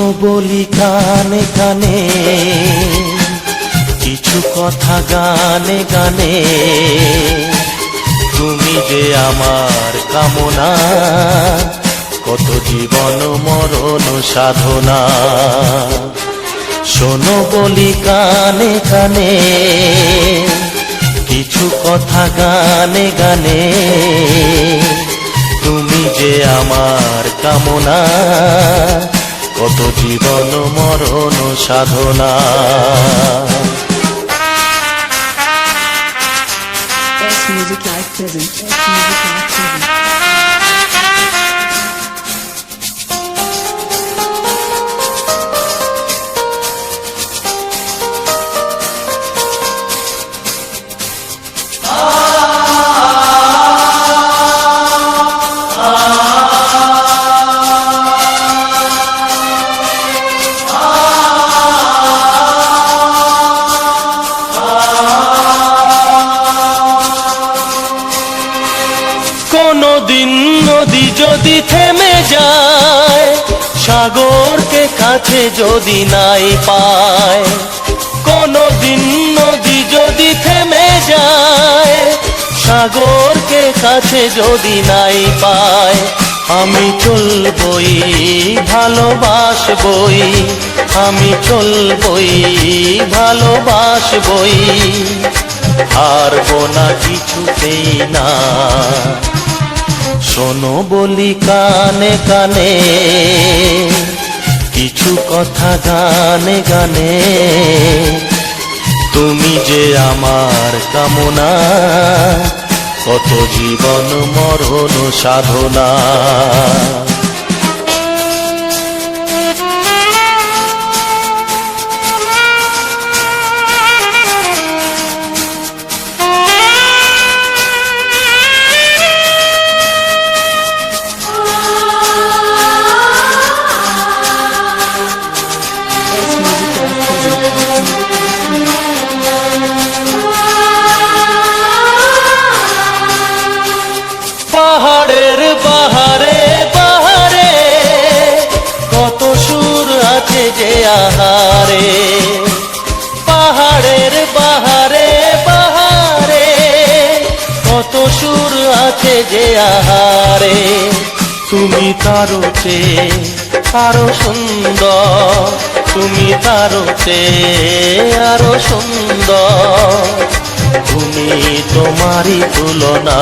শোনো বলি কানে কানে, কিছু কথা গানে গানে। তুমি যে আমার কামনা, কত জীবন মরণ সাধনা। শোনো বলি কানে কানে, কিছু কথা গানে গানে। তুমি যে আমার কামনা, কত জীবন মরণ সাধনা। Music Live present. Music Live present. কোনদিন নদী যদি থেমে যায়, সাগরকে কাছে যদি নাই পায়। কোনদিন নদী যদি থেমে যায়, সাগরকে কাছে যদি নাই পায়। আমি চলবই ভালোবাসবই, আমি চলবই ভালোবাসবই। হারবো না কিছুতেই না। শোনো বলি কানে কানে, কিছু কথা গানে গানে। তুমি যে আমার কামনা, কত জীবন মরণ সাধনা। পাহাড়ের বাহারে বাহারে, কত সুর আছে যে আহারে। পাহাড়ের বাহারে বাহারে, কত সুর আছে যে আহারে। তুমি তারও চেয়ে আরো সুন্দর, তুমি তারও চেয়ে আরো সুন্দর। তুমি তোমারই তুলনা।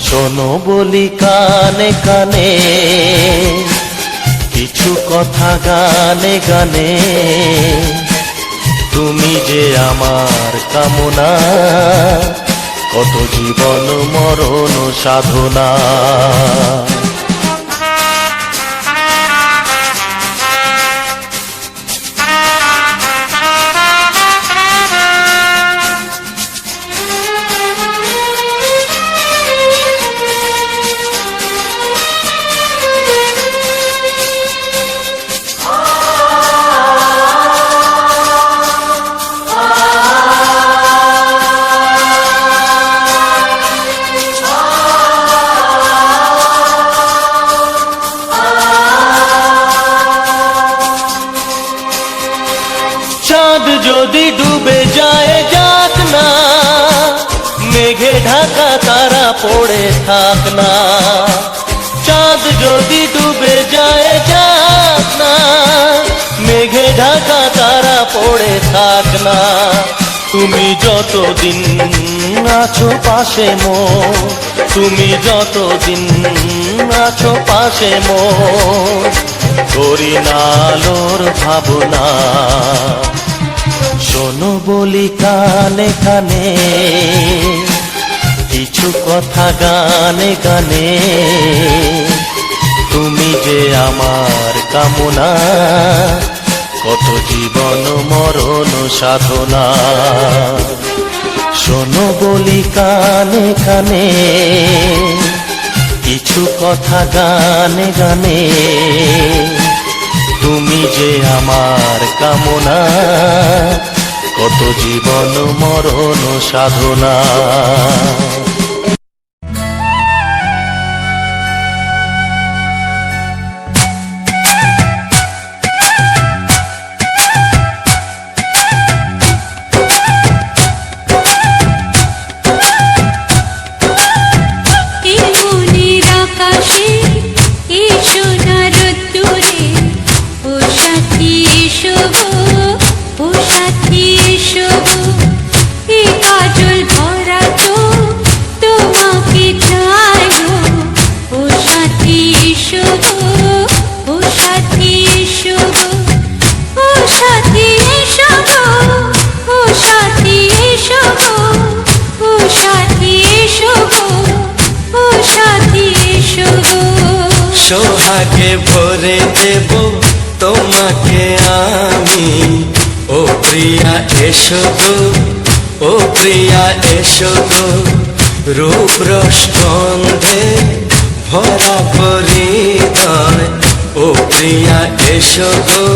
শোনো বলি কানে কানে, কিছু কথা গানে গানে। তুমি যে আমার কামনা, কত জীবন মরণ সাধনা। চাঁদ যদি ডুবে যায় যাক না, মেঘে ঢাকা তারা পড়ে থাক না। চাঁদ যদি ডুবে যায় যাক না, মেঘে ঢাকা তারা পড়ে থাক না। তুমি যতদিন আছো পাশে মোর, তুমি যতদিন আছো পাশে মোর। করি না আলোর ভাবনা। শোনো বলি কানে কানে, কিছু কথা গানে গানে। তুমি যে আমার কামনা, কত জীবন মরণ সাধনা। শোনো বলি কানে কানে, কিছু কথা গানে গানে। তুমি যে আমার কামনা, কত জীবন মরণ সাধনা। সোহাগে ভরে দেব তোমাকে আমি। ও প্রিয়া এসো গো, ও প্রিয়া এসো গো, রূপ রস গন্ধে ভরা পরিদয়। ও প্রিয়া এসো গো,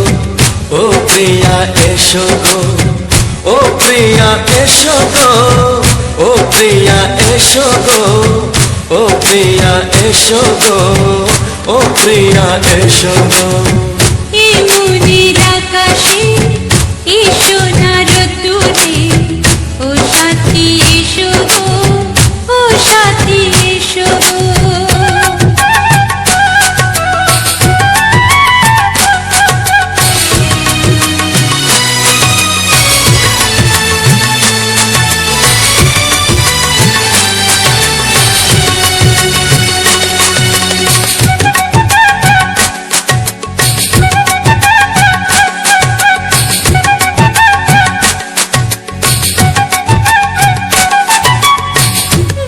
ও প্রিয়া এসো গো, ও প্রিয়া এসো গো, ও প্রিয়া এসো গো, ও প্রিয়া এসো গো, ও প্রিয়া এসো গো। এই মনের আকাশে এই সোনার রোদ্দুরে ও সাথী এসো গো, ও সাথী এসো গো।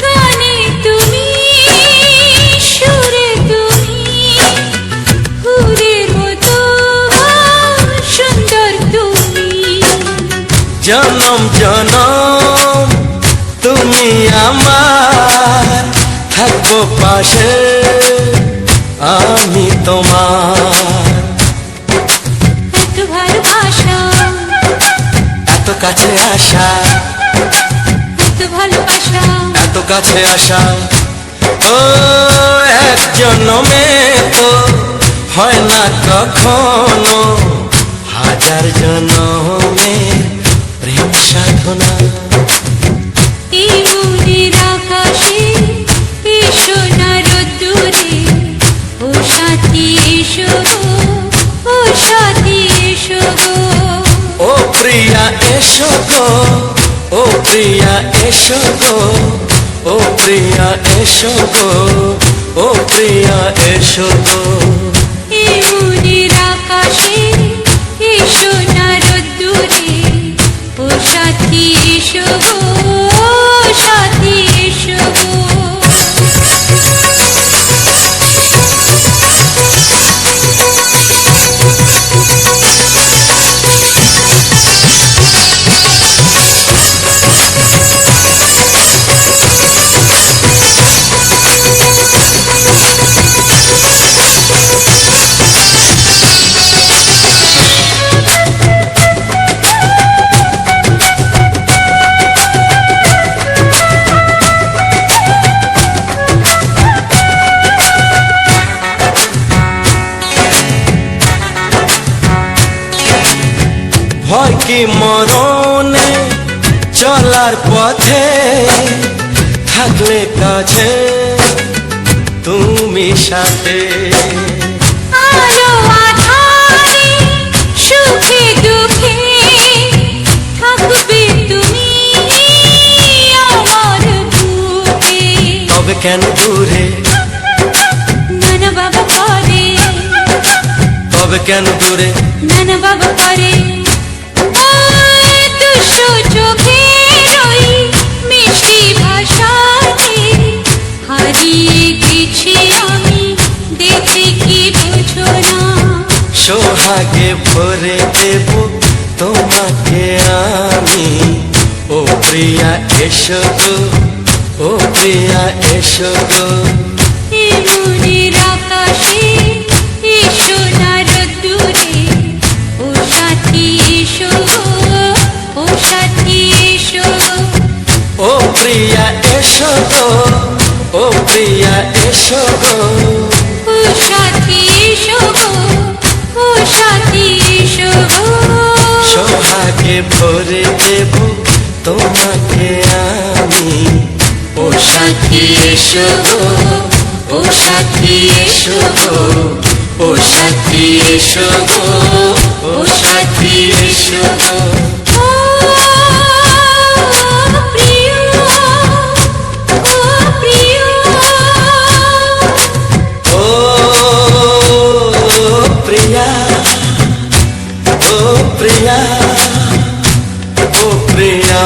গানে তুমি, সুরে তুমি, ফুলের মতো সুন্দর তুমি। জনম জনম তুমি আমার, থাকবো পাশে আমি তোমার। এত ভালোবাসা, এত কাছে আসা, এত ভালোবাসা, এত কাছে আসা, ও এক জন্মে তো হয় না কখনো, হাজার জন্মে প্রেম সাধনা। এই মনের আকাশে এই সোনার রোদ্দুরে ও সাথী এসো গো, ও সাথী এসো গো। ও প্রিয়া এসো গো, ও প্রিয়া এসো গো, ও প্রিয়া এসো গো, ও প্রিয়া এসো গো। এই মনের আকাশে এই সোনার রোদ্দুরে ও সাথী এসো গো, ও সাথী এসো গো। ভয় কি মরণে চলার পথে, থাকলে কাছে তুমি সাথে। আলো আঁধারে সুখে দুঃখে থাকবে তুমি আমার বুকে। তবে কেন দূরে, নানা বাবা করে, তবে কেন দূরে, নানা বাবা করে। ওই দুশো চোখের ওই মিষ্টি ভাষাতে হারিয়ে গেছি আমি, দেখে কি বুঝো না। সোহাগে ভরে দেব তোমাকে আমি। ও প্রিয়া এসো গো, ও প্রিয়া এসো গো, এই মনের আকাশে এই সোনার রোদ্দুরে ও সাথী এসো গো, ও সাথী এসো গো। ও প্রিয়া এসো গো, ও প্রিয়া এসো গো, ও সাথী এসো গো, ও সাথী এসো গো। সোহাগে ভরে দেব তোমাকে আমি। ও সাথী এসো গো, ও সাথী এসো গো, ও সাথী এসো গো, ও সাথী এসো গো। ও প্রিয়, ও প্রিয়, ও প্রিয়া, ও প্রিয়া, ও প্রিয়া।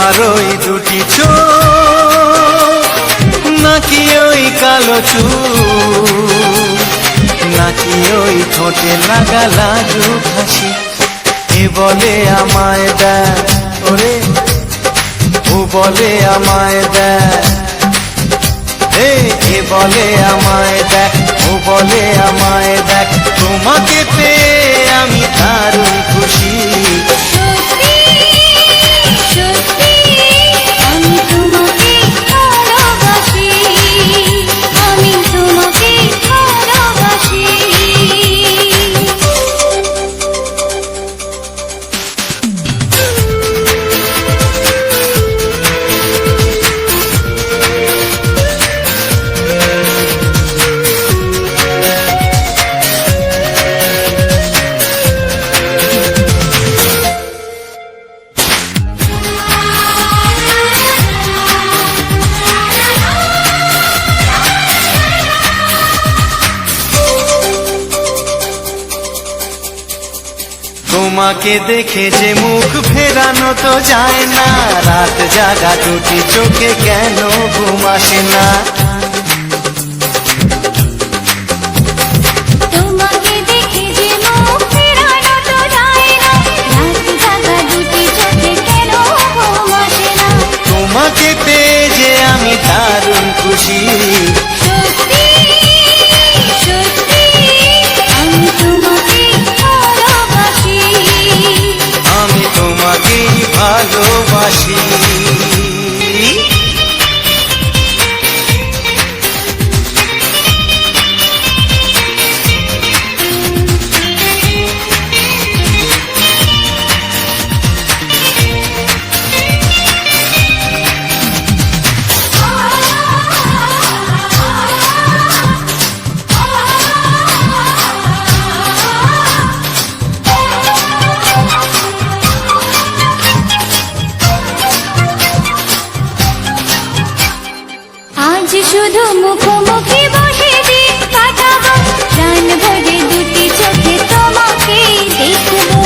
তোমার ওই দুটি চোখ নাকি ওই কালো চুল নাকি ওই ঠোঁটে লাগা লাজুক হাসি এ বলে আমায় দেয় ওরে ও বলে আমায় দেয় এ বলে আমায় দেখ ও বলে আমায় দেখ তোমাকে পেয়ে আমি দারুণ খুশি সত্যি সত্যি আমি তোমাকে ভালোবাসি আমি তোমাকে ভালোবাসি তোমাকে দেখে যে মুখ ফেরানো তো যায় না রাত জাগা দুটি চোখে কেন ঘুম আসে না তোমাকে দেখে যে মুখ ফেরানো তো যায় না রাত জাগা দুটি চোখে কেন ঘুম আসে না তোমাকে পেয়ে যে আমি দারুণ খুশি সত্যি সত্যি আমি তোমাকে ভালোবাসি আমি তোমাকেই ভালোবাসি আজ শুধু মুখোমুখি বসে দিন কাটাবো প্রাণ ভরে দুটি চোখে তোমাকে দেখবো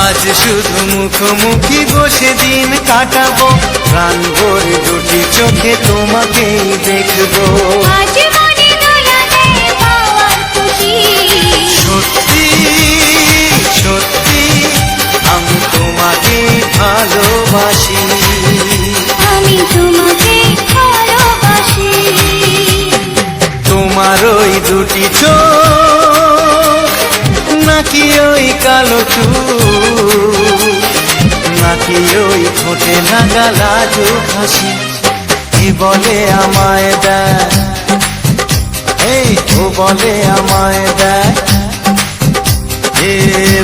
আজ শুধু মুখোমুখি বসে দিন কাটাবো প্রাণ ভরে দুটি চোখে তোমাকেই দেখবো আজ মনে দোলাতে পাওয়ার খুশি সত্যি সত্যি আমি তোমাকে ভালোবাসি আমি তোমাকে ভালোবাসি তোমার ওই দুটি চোখ নাকি ওই কালো চুল নাকি ওই ঠোঁটে লাগা লাজুক হাসি কি বলে আমায় দেয় এই ও বলে আমায় দেয় এ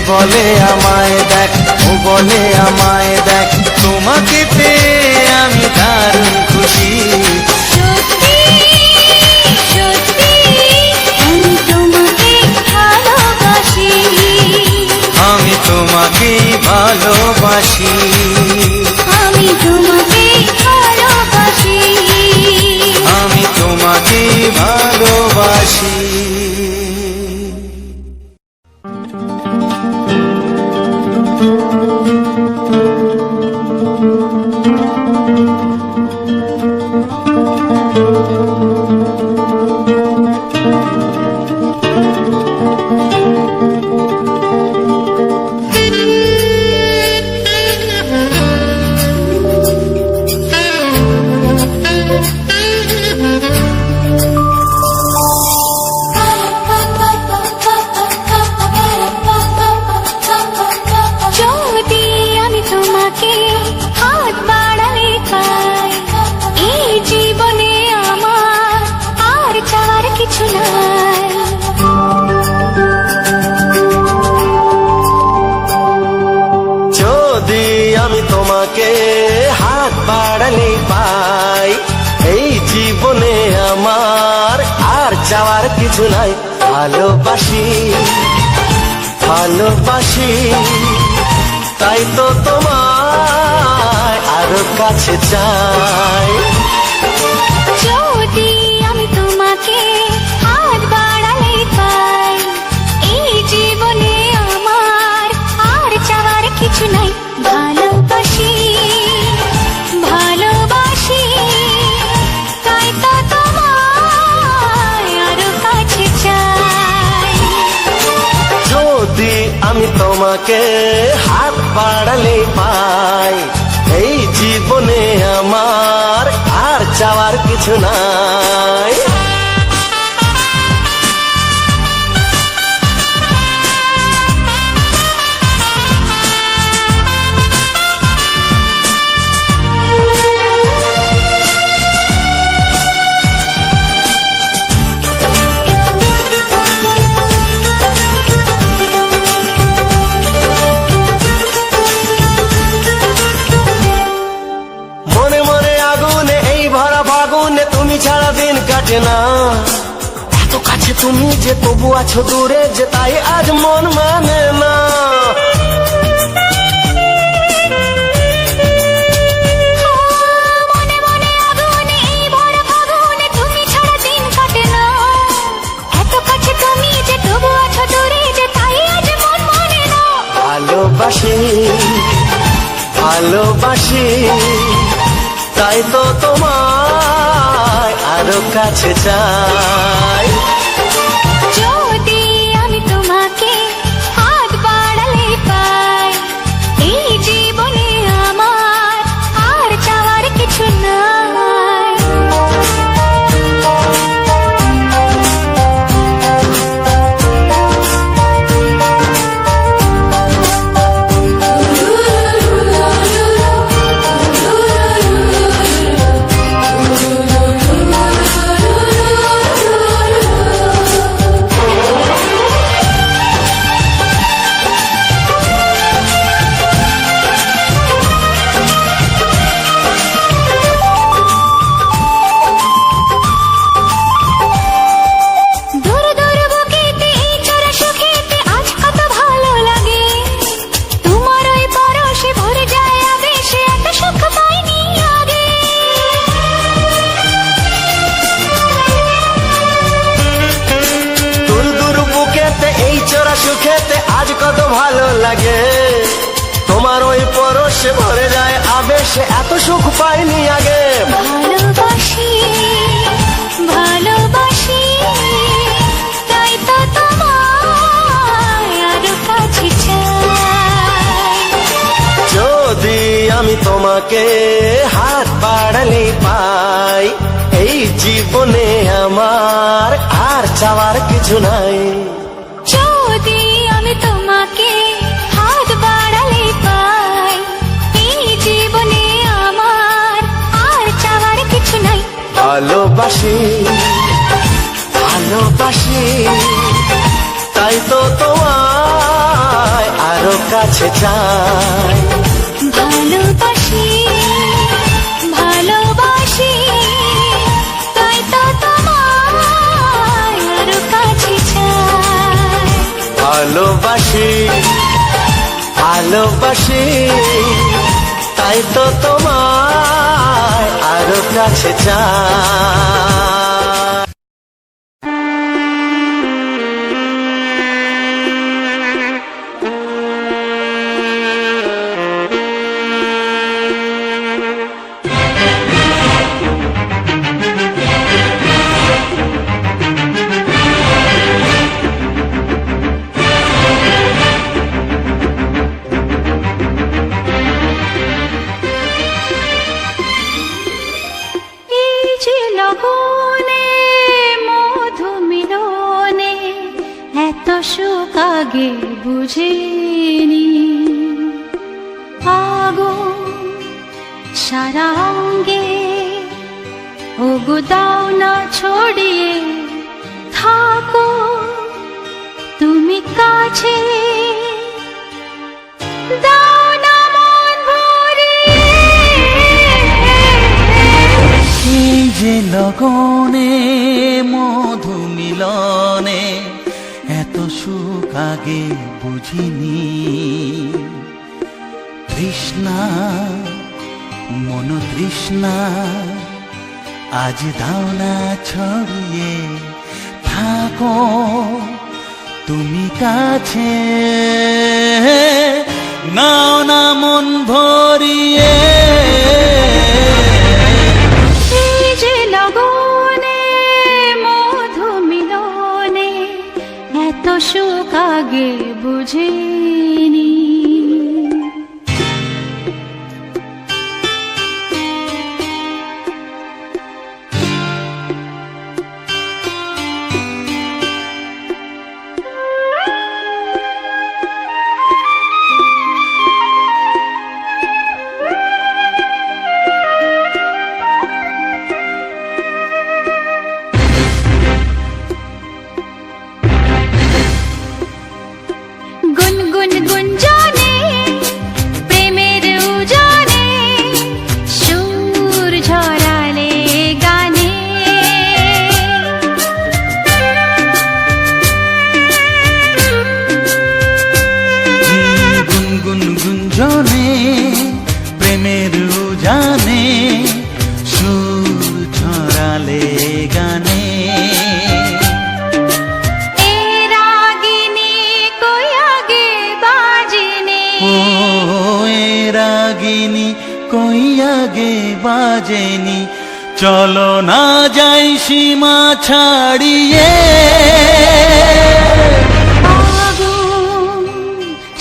বলে আমায় দেখ ও বলে আমায় দেখ তোমাকে পেয়ে আমি দারুণ খুশি সত্যি সত্যি আমি তোমাকে ভালোবাসি আমি তোমাকেই ভালোবাসি আমি তোমাকে ভালোবাসি আমি তোমাকেই ভালোবাসি যদি আমি তোমাকে হাত বাড়ালে পাই এই জীবনে আমার আর চাওয়ার কিছু নাই যদি আমি তোমাকে হাত বাড়ালে পাই এই জীবনে আমার আর চাওয়ার কিছু নাই ভালোবাসি ভালোবাসি তাই তো তোমায় আরো কাছে চাই যদি আমি তোমাকে হাত বাড়ালে পাই এই জীবনে আমার আর চাওয়ার আমি তোমাকে হাত বাড়ালে পাই, এই জীবনে আমার আর চাওয়ার কিছু নাই। মনে মনে আগুনে এই ভরা ফাগুনে তুমি ছাড়া দিন কাটে না, এত কাছে তুমি যে তবু আছো দূরে যে তাই আজ মন মানে না। মনে মনে আগুনে এই ভরা ফাগুনে তুমি ছাড়া দিন কাটে না, এত কাছে তুমি যে তবু আছো দূরে যে তাই আজ মন মানে না। ভালোবাসি ভালোবাসি তাই তো তোমায় আরো কাছে চাই। যদি আমি তোমাকে হাত বাড়ালে পাই, এই জীবনে আমার আর চাওয়ার কিছু নাই। দূর দূর বুকেতে এই চড়া সুখেতে আজ কত ভালো লাগে, তোমার ওই পরশে ভরে যায় আবেশে এত সুখ পাইনি আগে। দূর দূর বুকেতে এই চোরা সুখেতে আজ কত ভালো লাগে, তোমার ওই পরশে ভরে যায় আবেশে এত সুখ পাইনি আগে। ভালোবাসি ভালোবাসি তাই তো তোমায় আরো কাছে চাই। যদি আমি তোমাকে হাত বাড়ালে পাই, এই জীবনে আমার আর চাওয়ার কিছু নাই। যদি আমি তোমাকে হাত বাড়ালে পাই, এই জীবনে আমার আর চাওয়ার কিছু নাই। ভালোবাসি ভালোবাসি তাই তো তোমায় আরো কাছে চাই। ভালোবাসি ভালোবাসি তাই তো তোমায় আরো কাছে চাই। ভালোবাসি ভালোবাসি তাই তো তোমায় আরো কাছে চাই। এই যে লগনে মধু মিলনে এত সুখ আগে বুঝিনি, আগুন সারা অঙ্গে ওগো দাও না ছড়িয়ে থাকো তুমি কাছে, দাও না মন ভরিয়ে। এই যে লগনে মধু মিলনে এত সুখ আগে বুঝিনি, তৃষ্ণা মন তৃষ্ণা আজ দাও না ছড়িয়ে থাকো তুমি কাছে, নাও না মন ভরিয়ে। এই যে লগনে মধু মিলনে এত সুখ আগে বুঝিনি। গুনগুন গুঞ্জনে প্রেমের উজানে সুর ঝরালে গানে, গুনগুন গুঞ্জনে প্রেমের উজানে সুর ছড়ালে গানে। এ রাগিনী কই আগে বাজেনি, ও এ রাগিনী কই আগে বাজেনি, চলো না যাই সীমা ছাড়িয়ে। আগুন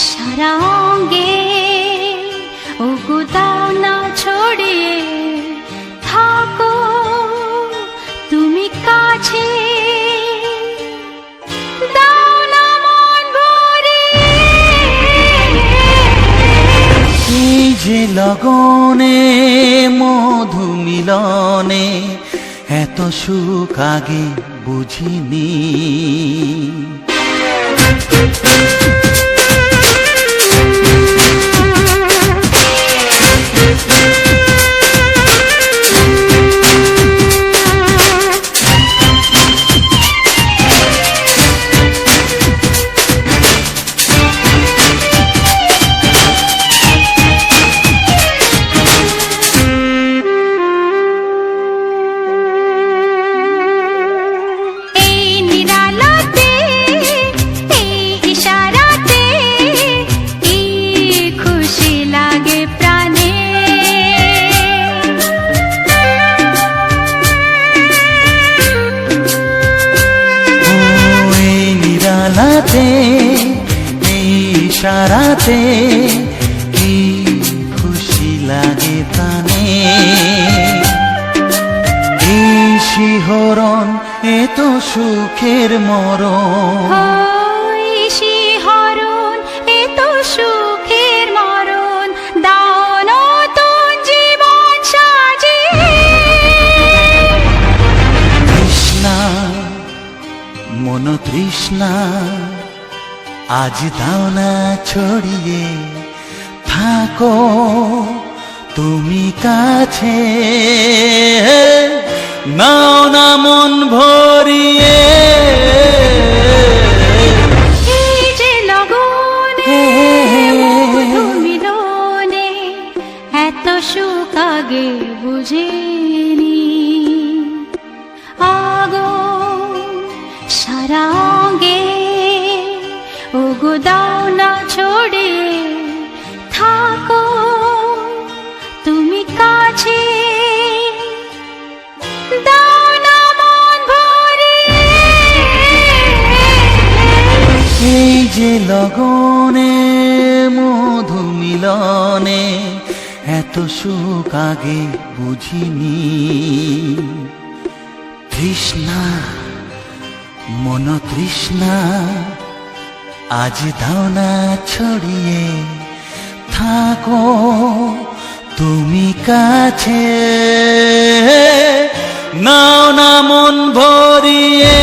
সারা অঙ্গে ওগো দাও না ছড়িয়ে, থাকো তুমি কাছে, দাও না মন ভরিয়ে। এই যে লগনে মধু মিলনে এত সুখ আগে বুঝিনি। এই নিরালাতে, এই ইশারাতে কি খুশি লাগে প্রাণে। ও এই নিরালাতে এই ইশারাতে কি খুশি লাগে প্রাণে। এই শিহরণ এ তো সুখের মরণ, ওই শিহরণ এ তো সুখের মরণ, দাও নতুন জীবন সাজিয়ে। তৃষ্ণা মন তৃষ্ণা আজ দাও না ছড়িয়ে, থাকো তুমি কাছে, নাও না মন ভরিয়ে। এই যে লগনে মধু মিলনে এত সুখ আগে বুঝিনি। আগুন সারা অঙ্গে ওগো দাও না ছড়িয়ে, থাকো তুমি কাছে, দাও না মন ভরিয়ে। এই যে লগনে মধু মিলনে এত সুখ আগে বুঝিনি। তৃষ্ণা মন তৃষ্ণা আজ দাও না ছড়িয়ে, থাকো তুমি কাছে, নাও না মন ভরিয়ে।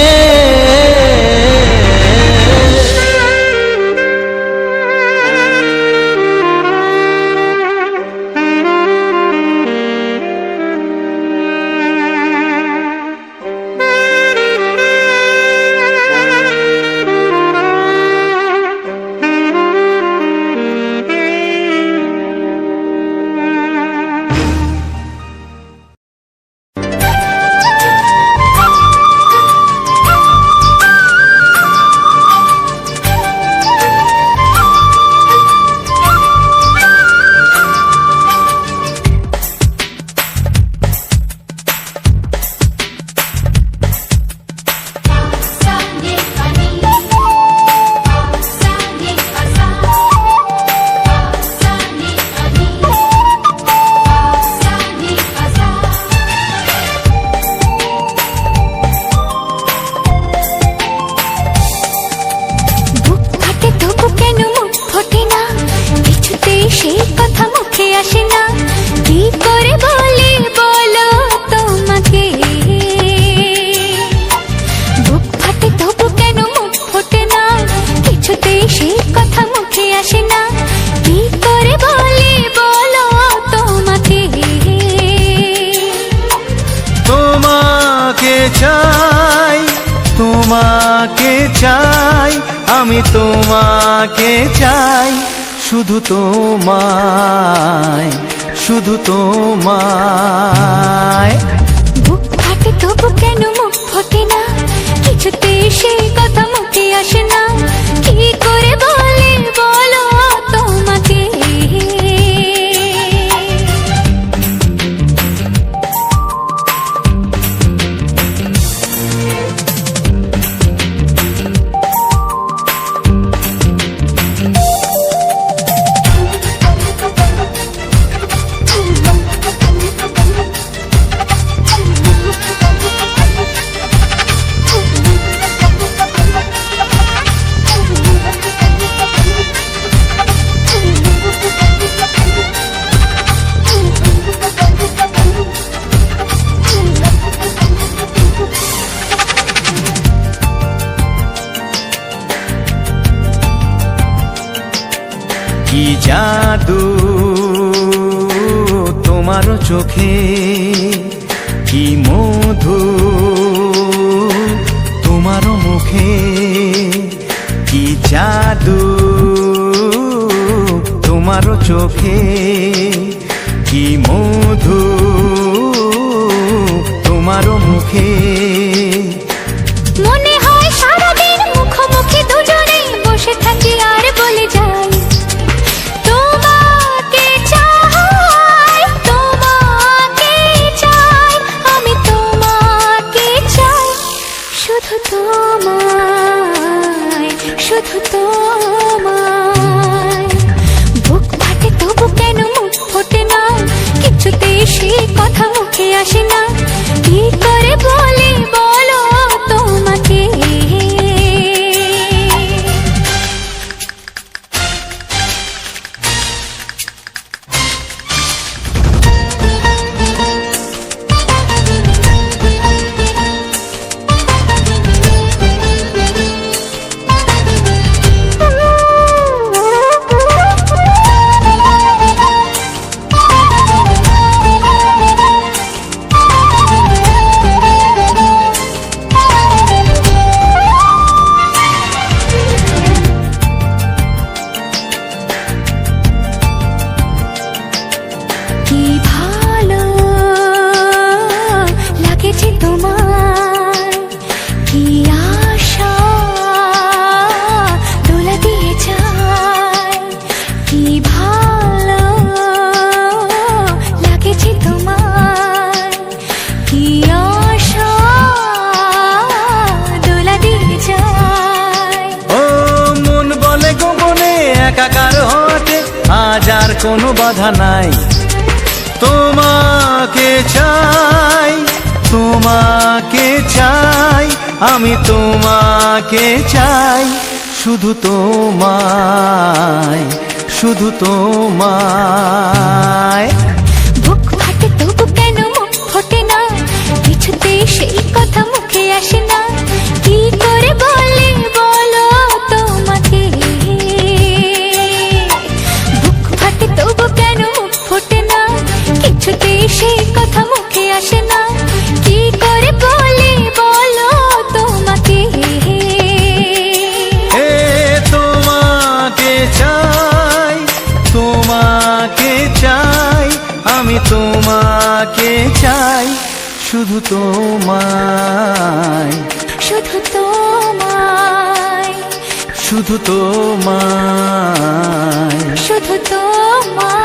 তোমাকে চাই, আমি তোমাকে চাই, শুধু তোমায়, শুধু তোমায়। বুক ফাটে তবু কেন মুখ ফোটে না, কিছুতে সেই কথা মুখে আসে না, কি করে বলে বলো তোমাকে। কি জাদু তোমার চোখে, কি মধু তোমার মুখে, কি জাদু তোমার চোখে, কি মধু তোমার মুখে। মনে হয় সারাদিন মুখোমুখি দুজনে বসে থাকি আর বলে যাই, তোমাকে চাই, তোমাকে চাই, আমি তোমাকে চাই, শুধু তোমায়, শুধু তোমায়। বুক ফাটে তবু কেন মুখ ফোটে না, কিছুতে সে কথা মুখে আসে না, কি করে বলে বলো তোমাকে। কি ভালো লাগেছে তোমার, কি আশা দোলা দিয়ে যায়, কি ভালো লাগেছে তোমার, কি আশা দোলা দিয়ে যায়। ও মন বলে গোপনে একাকার হতে আজ আর কোনো বাধা নাই, তোমাকে চাই, তোমাকে চাই, আমি তোমাকে চাই, শুধু তোমায়, শুধু তোমায়। বুক ফাটে তবু কেন মুখ ফোটে না, কিছুতে সেই কথা মুখে আসে না, কি করে বলে বলো তোমাকে। বুক ফাটে তবু কেন মুখ ফোটে না, কিছুতে সেই কথা মুখে আসে না, কি করে বলে বলো তোমাকে। এ তোমাকে চাই, তোমাকে চাই, আমি তোমাকে চাই, শুধু তোমায়, শুধু তোমায়, শুধু তোমায়। শুধু তোমায়।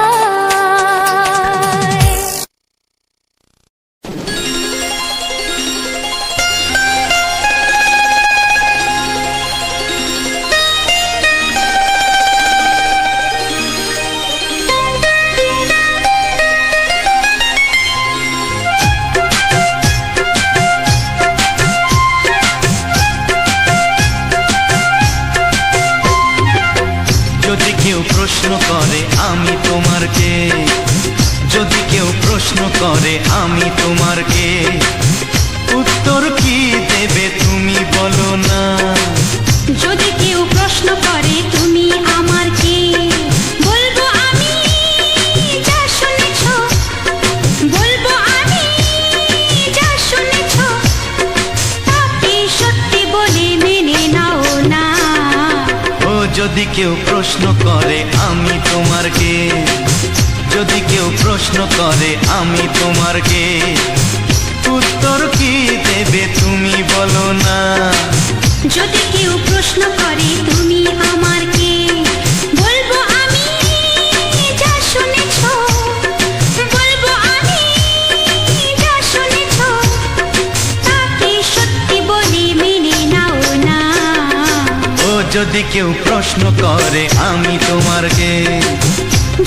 যদি কেউ প্রশ্ন করে আমি তোমার কে, যদি কেউ প্রশ্ন করে আমি তোমার কে, উত্তর কি দেবে তুমি বলো না। যদি কেউ প্রশ্ন করে তুমি আমার কে, বলবো আমি যা শুনেছ, বলবো আমি যা শুনেছ, তাকে সত্যি বলে যদি কেউ প্রশ্ন করে আমি তোমার কে, যদি কেউ প্রশ্ন করে আমি তোমার কে, উত্তর কি দেবে তুমি বলো না। যদি কেউ প্রশ্ন করে তুমি আমার কে, বলবো আমি যা শুনেছ, বলবো আমি যা শুনেছ, তাকে সত্যি বলে মেনে নাও না। ও যদি কেউ প্রশ্ন করে আমি তোমার কে,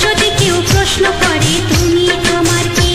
যদি কেউ প্রশ্ন করে তুমি আমার কে।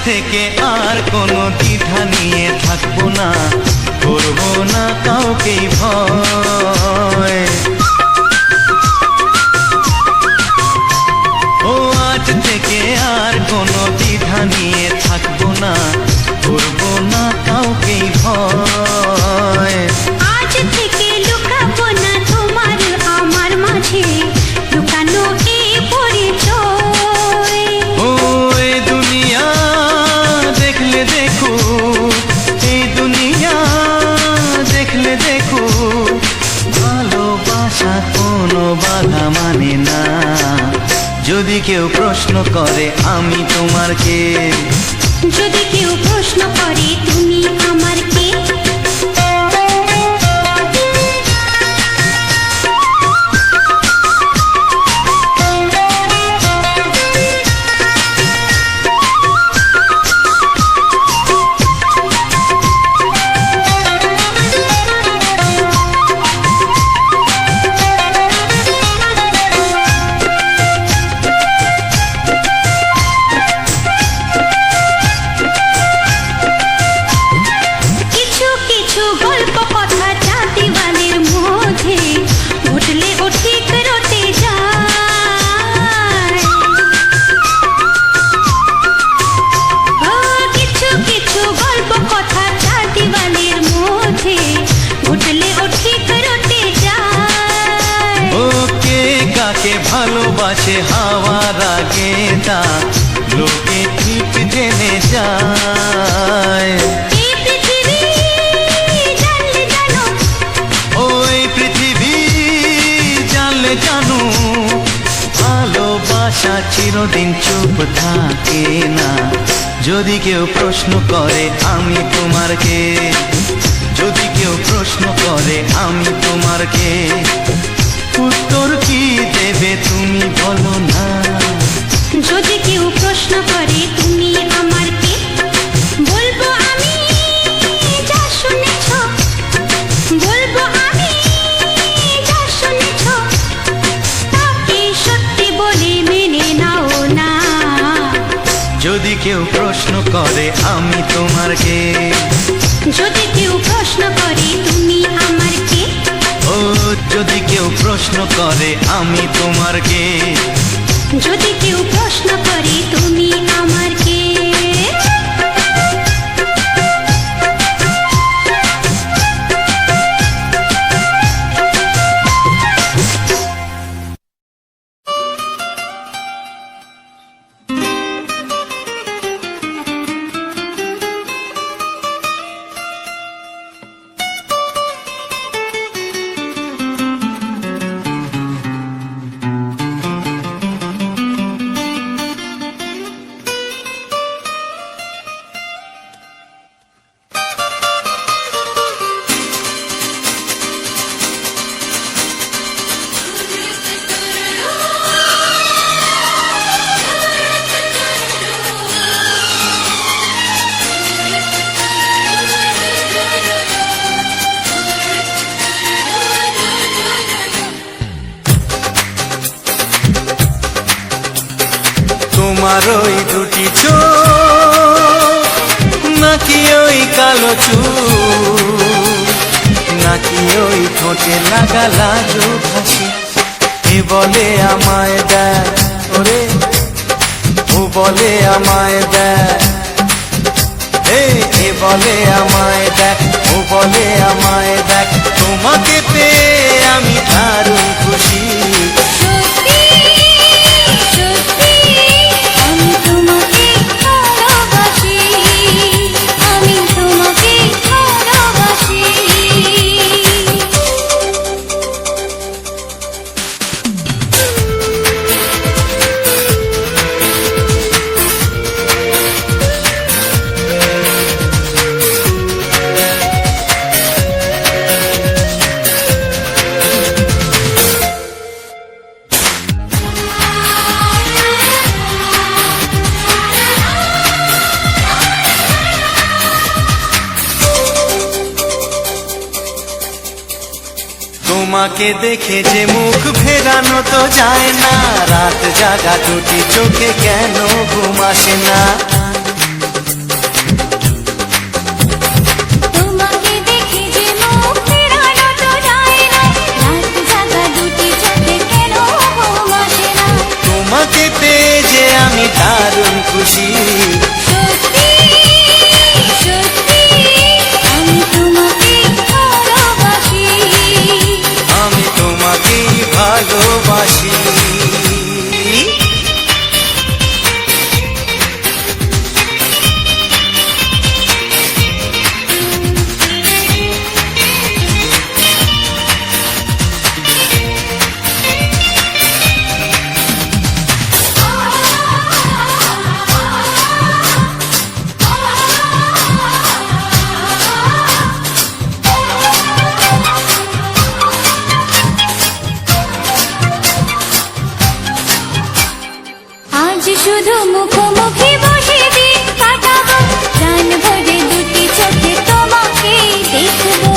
থেকে আর কোনো দ্বিধা নিয়ে থাকবো না, করবো না কাউকেই ভয়। ও আজ থেকে আর কোনো দ্বিধা নিয়ে থাকবো না, করবো না কাউকেই ভয়। আজ থেকে লুকাবো না তোমার আমার মাঝে লুকানো এ পরিচয়। ও এই দুনিয়া দেখলে দেখো, এই দুনিয়া দেখলে দেখো, ভালোবাসা কোনো বাধা মানে না। যদি কেউ প্রশ্ন করে আমি তোমার কে, যদি কেউ প্রশ্ন করে তুমি আমার কে। ভালোবাসে হাওয়ার আগে তা লোকে ঠিক জেনে যায়। ওই পৃথিবী জানলে জানো, ভালোবাসা চিরদিন চুপ থাকে না। যদি কেউ প্রশ্ন করে আমি তোমার কে, যদি কেউ প্রশ্ন করে আমি তোমার কে, উত্তর কি দেবে তুমি বলো না। যদি কেউ প্রশ্ন করে তুমি আমার কে, বলবো আমি যা শুনেছ, বলবো আমি যা শুনেছ, তাকে সত্যি বলে মেনে নাও না। যদি কেউ প্রশ্ন করে আমি তোমার কে, যদি কেউ প্রশ্ন করে তুমি আমার কে। ও যদি কেউ প্রশ্ন করে আমি তোমার কে, যদি কেউ প্রশ্ন করে তুমি আমার কে। তোমার ওই দুটি চোখ নাকি ওই কালো চুল, নাকি ওই ঠোঁটে লাগা লাজুক হাসি। এ বলে আমায় দেখ ওরে, ও বলে আমায় দেখ, এ বলে আমায় দেখ, ও বলে আমায় দেখ, তোমাকে পেয়ে আমি দারুণ খুশি। সত্যি সত্যি আমি তোমাকে ভালোবাসি, আমি তোমাকে ভালোবাসি। তোমাকে দেখে যে মুখ ফেরানো তো যায় না, রাত জাগা দুটি চোখে কেন ঘুম আসে না। তোমাকে দেখে যে মুখ ফেরানো তো যায় না, রাত জাগা দুটি চোখে কেন ঘুম আসে না। তোমাকে পেয়ে যে আমি দারুণ খুশি। সত্যি সত্যি আমি তোমাকে ভালোবাসি, আমি তোমাকেই ভালোবাসি। আজ শুধু মুখোমুখি বসে দিন কাটাবো, প্রাণ ভরে দুটি চোখে তোমাকে দেখবো।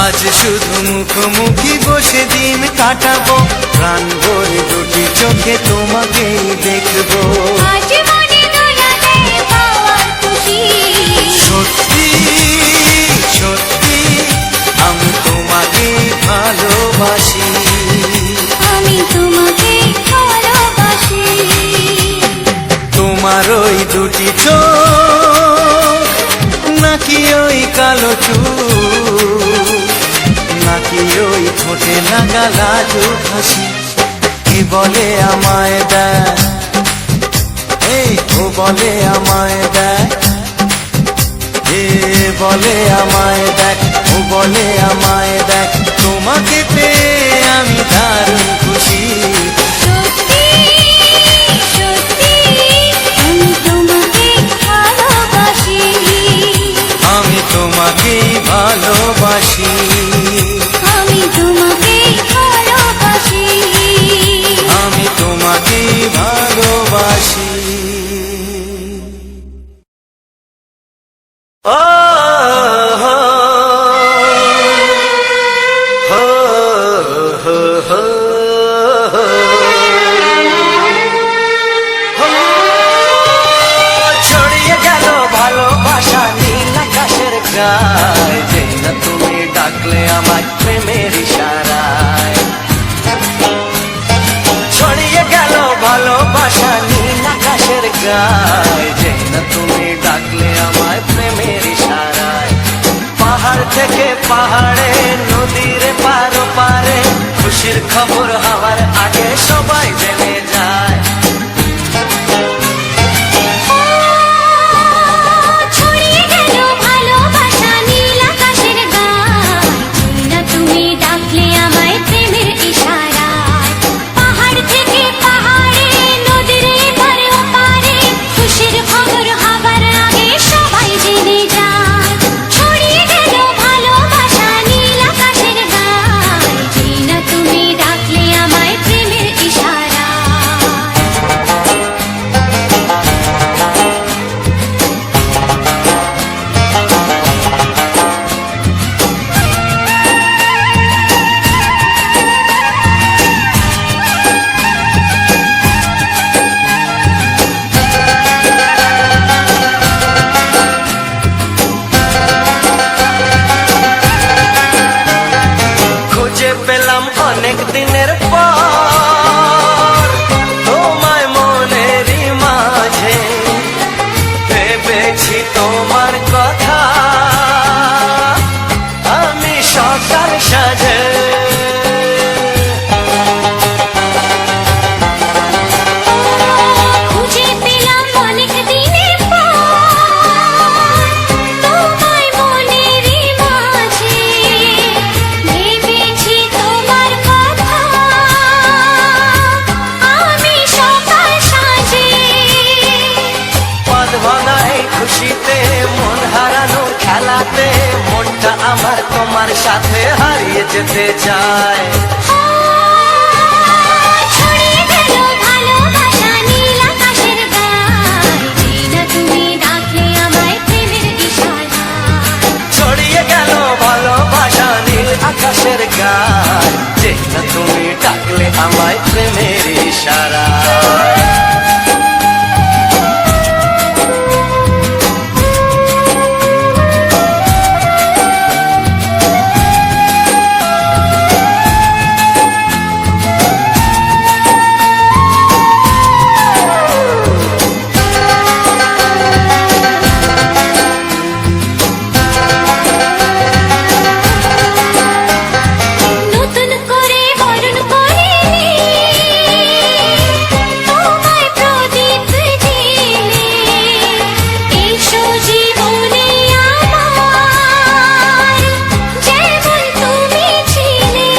আজ শুধু মুখোমুখি বসে দিন কাটাবো, প্রাণ ভরে দুটি চোখে তোমাকেই দেখবো। আজ মনে দোলাতে পাওয়ার খুশি, সত্যি সত্যি আমি তোমাকেই ভালোবাসি। আমি তোমাকে ভালোবাসি। তোমার ওই দুটি চোখ নাকি ওই কালো চুল, নাকি ওই ঠোঁটে লাগা লাজুক হাসি। কি বলে আমায় দেখ, এই ও বলে আমায় দেখ, এ বলে আমায় দেখ, ও বলে আমায় দেখ, তোমাকে পেয়ে আমি দারুণ খুশি। সত্যি সত্যি আমি তোমাকে ভালোবাসি, আমি তোমাকেই ভালোবাসি। আমি তোমাকে ভালোবাসি। আমি তোমাকেই ভালোবাসি। ও হো হো হো হো হো। ছড়িয়ে গেল ভালোবাসা নীল আকাশের গায়ে, যেই না তুমি ডাকলে আমার প্রেমের ইশারায়। ছড়িয়ে গেল ভালোবাসা নীল আকাশের গায়ে, যেই না তুমি ডাকলে আমার প্রেমের ইশারায়। পাহাড় থেকে পাহাড়ে, নদীর পারো পারে, খুশির খবর হওয়ার আগে সবাই জেনে যায়। ছড়িয়ে গেল ভালোবাসা নীল আকাশের গায়ে, যেই না তুমি ডাকলে আমায় প্রেমের ইশারায়। পাহাড় থেকে পাহাড়ে, নদীর এপারে ওপারে, খুশির খবর হবার আগে সবাই জেনে যায়। ছড়িয়ে গেল ভালোবাসা নীল আকাশের গায়ে, যেই না তুমি ডাকলে আমায় প্রেমের ইশারায়। তোমার সাথে হারিয়ে যেতে চায়। ছড়িয়ে গেল ভালোবাসা নীল আকাশের গায়, যেই না তুমি ডাকলে আমায় প্রেমের ইশারায়। ছড়িয়ে গেল ভালোবাসা নীল আকাশের গায়, যেই না তুমি ডাকলে আমায় প্রেমের ইশারায়। নতুন করে বরণ করে তোমায় প্রদীপ জেলে, এসো জীবনে আমার যেমন তুমি ছিলে।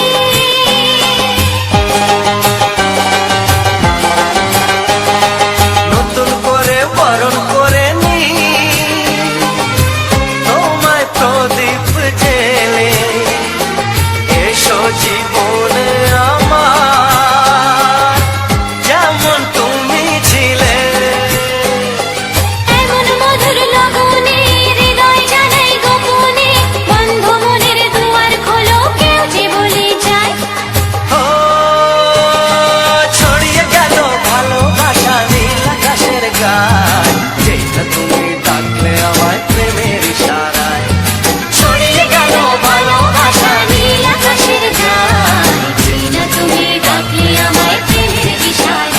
নতুন করে বরণ করে নি তোমায় প্রদীপ জেলে, এসো জীবনে আমার যেমন তুমি ছিলে। এমন মধুর লগনে হৃদয় জানাই গোপনে, বন্ধ মনের দুয়ার খোলো কেউ যে বলে যায়। ও ছড়িয়ে গেল ভালোবাসা নীল আকাশের গায়, যেটা তুমি ডাকলে আমায় প্রেমের ইশারায়। ছড়িয়ে গেল ভালোবাসা নীল আকাশের গায়, যেই না তুমি ডাকলে আমায় প্রেমের ইশারায়।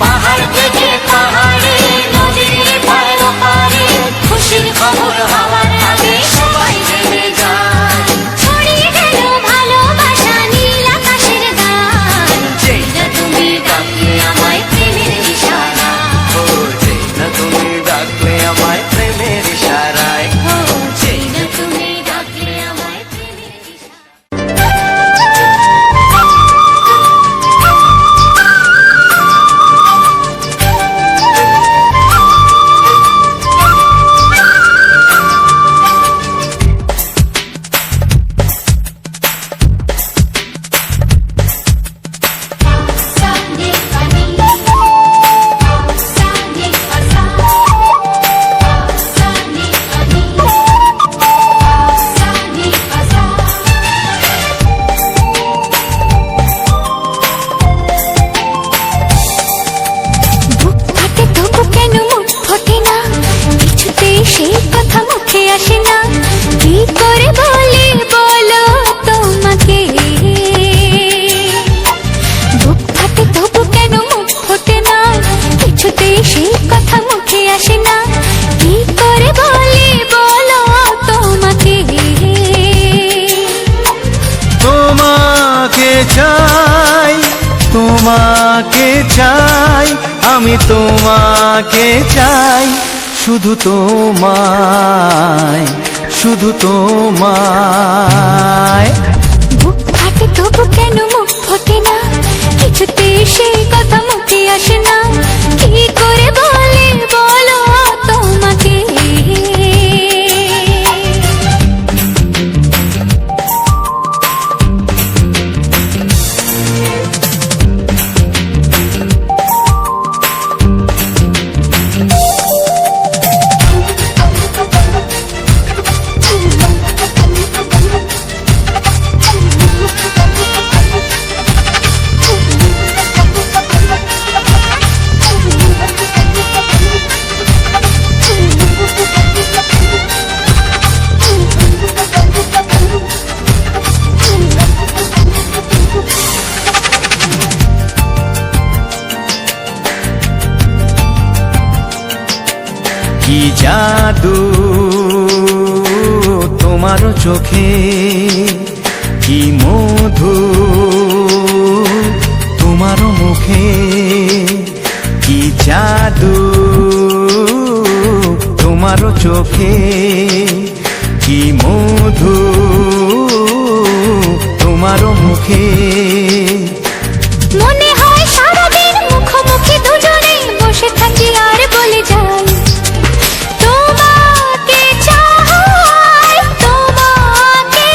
পাহাড় থেকে পাহাড়ে নদীর পার ওপারে খুশির খবর হওয়ার আগে সবাই জেনে যায়। ছড়িয়ে গেল ভালোবাসা নীল আকাশের গায়, যেই না তুমি ডাকলে আমায় প্রেমের ইশারায়। ও যেটা তুমি ডাকলে আমায় প্রেমের ইশারায়। ও যেই না তুমি ডাকলে আমায় প্রেমের ইশারায়। Sani pani, sani pasa, sani pani, sani pasa. বুক ফাটে তবু কেন মুখ ফোটে না, কিছুতে সেই কথা মুখে আসে না। কি করে বলি বলো তোমাকে, বুক ফাটে তবু কেন মুখ ফোটে না, কিছুতে সেই কথা মুখে আসে না। কি করে বলি বলো তোমাকে। তোমাকে চাই, তোমাকে চাই, আমি তোমাকে চাই, শুধু তোমায়, শুধু তোমায়। বুক ফাটে তবু কেন মুখ ফোটে না, কিছুতে সেই কথা মুখে আসে না। কি করে বলে বলো তোমাকে। কি জাদু তোমার চোখে, কি মধু তোমার মুখে, কি জাদু তোমার চোখে, কি মধু তোমার মুখে। মনে হয় সারাদিন মুখোমুখি দুজনে বসে থাকি আর বলে যাই, তোমাকে চাই, তোমাকে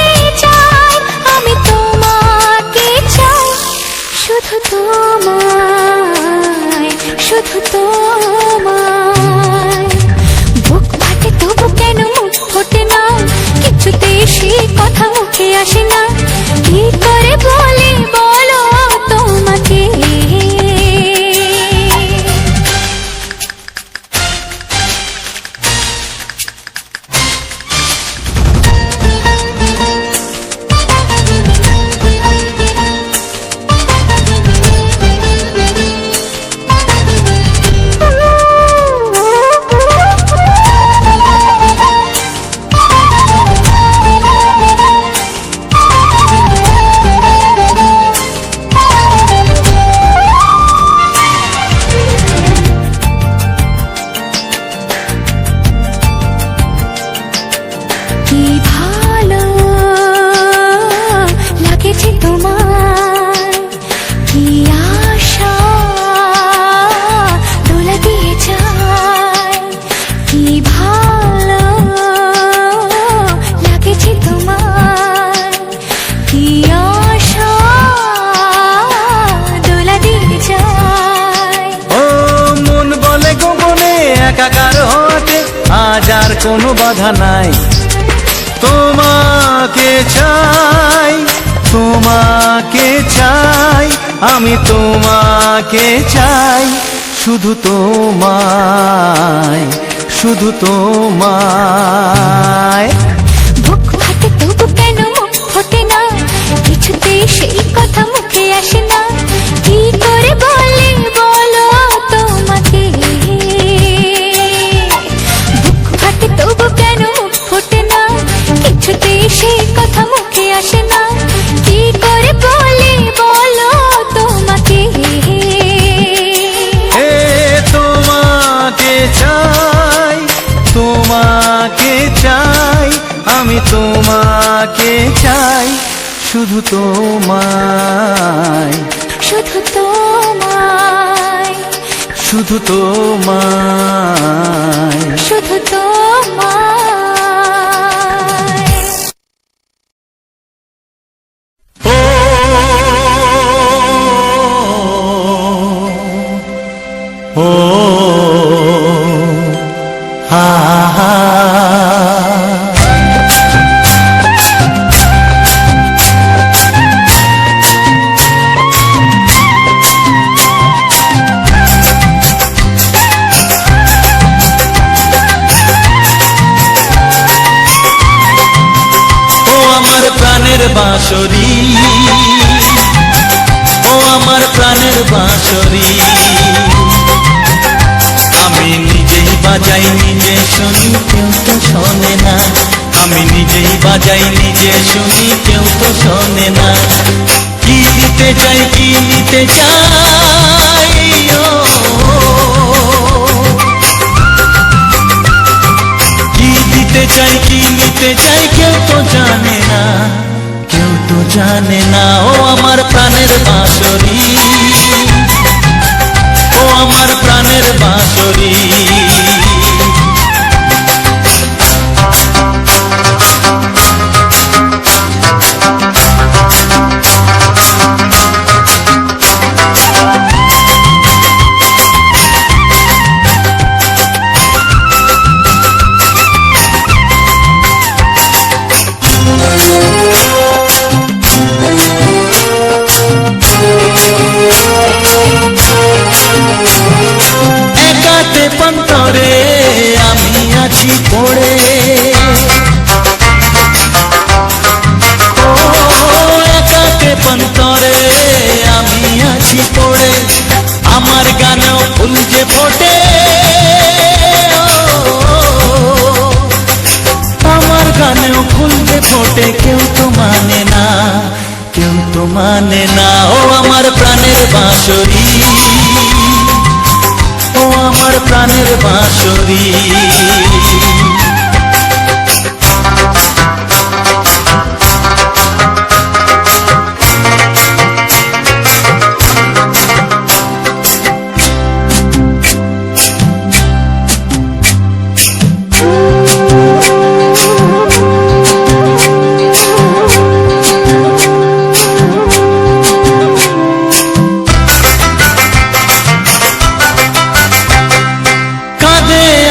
একাকার হতে আজ আর কোনো বাধা নাই। তোমাকে চাই, তোমাকে চাই, আমি তোমাকে চাই, শুধু তোমায়, শুধু তোমায়। বুক ফাটে তবু কেন মুখ ফোটে না, কিছুতেই সেই কথা মুখে আসে না, কি করে বলে বলো তোমাকে। বুক ফাটে তবু কেন মুখ ফোটে না, কিছুতেই সেই কথা মুখে আসে না, কি করে বলে বলো তোমাকে। এ তোমাকে চাই, তোমাকে চাই, আমি তোমাকে চাই, শুধু তোমায়, শুধু তোমায়, শুধু তোমায়। শুধু তোমায়। ও ও হা হা। বাঁশরি, ও আমার প্রাণের বাঁশরি, আমি নিজেই বাজাই নিজে শুনি, কেউ তো শোনে না। আমি নিজেই বাজাই নিজে শুনি, কেউ তো শোনে না। কি দিতে চাই, কি নিতে চাই, ও কি দিতে চাই, কি নিতে চাই, কেউ তো জানে না, কেউ তো জানে না। ও আমার প্রাণের বাঁশরি, ও আমার প্রাণের বাঁশরি। একাতে পন্তরে আমি আছি পড়ে, ও একাতে পন্তরে আমি আছি পড়ে, আমার গানেও ফুল যে ফোটে, আমার গানেও ফুল যে ফোটে, কেউ তো মানে না, কেউ তো মানে না। ও আমার প্রাণের বাঁশরি, ও আমার প্রাণের বাঁশরি।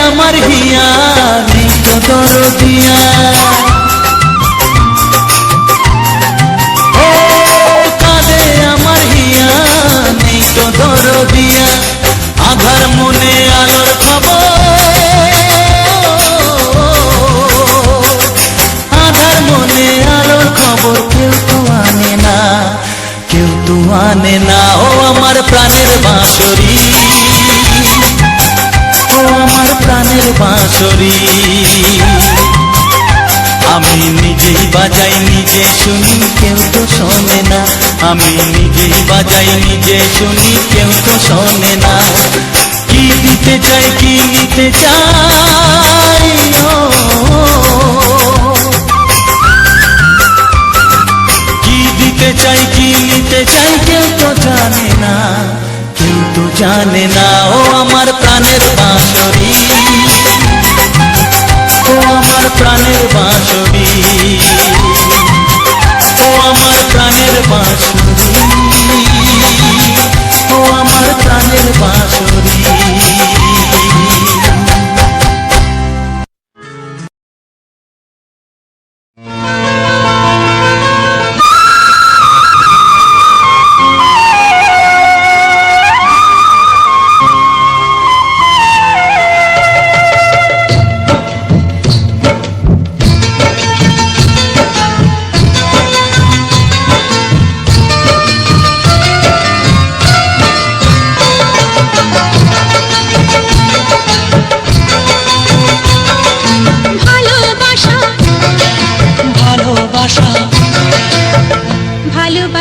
আমার হিয়া নেই তো দরদিয়া, ও কাঁদে আমার হিয়া নেই তো দরদিয়া, আধার মনে আলোর খবর, আধার মনে আলোর খবর, কেউ তো আনে না, কেউ তো আনে না। ও আমার প্রাণের বাঁশরি, ও আমার প্রাণের বাঁশরি, আমি নিজেই বাজাই নিজে শুনি, কেউ তো শোনে না। আমি নিজেই বাজাই নিজে শুনি, কেউ তো শোনে না। কি দিতে চাই, কি নিতে চাই, ও কি দিতে চাই, কি নিতে চাই, কেউ তো জানে না, কেউ তো জানে না। ও আমার প্রাণের বাঁশরি, ও আমার প্রাণের বাঁশরি, ও আমার প্রাণের বাঁশরি, ও আমার প্রাণের বাঁশরি।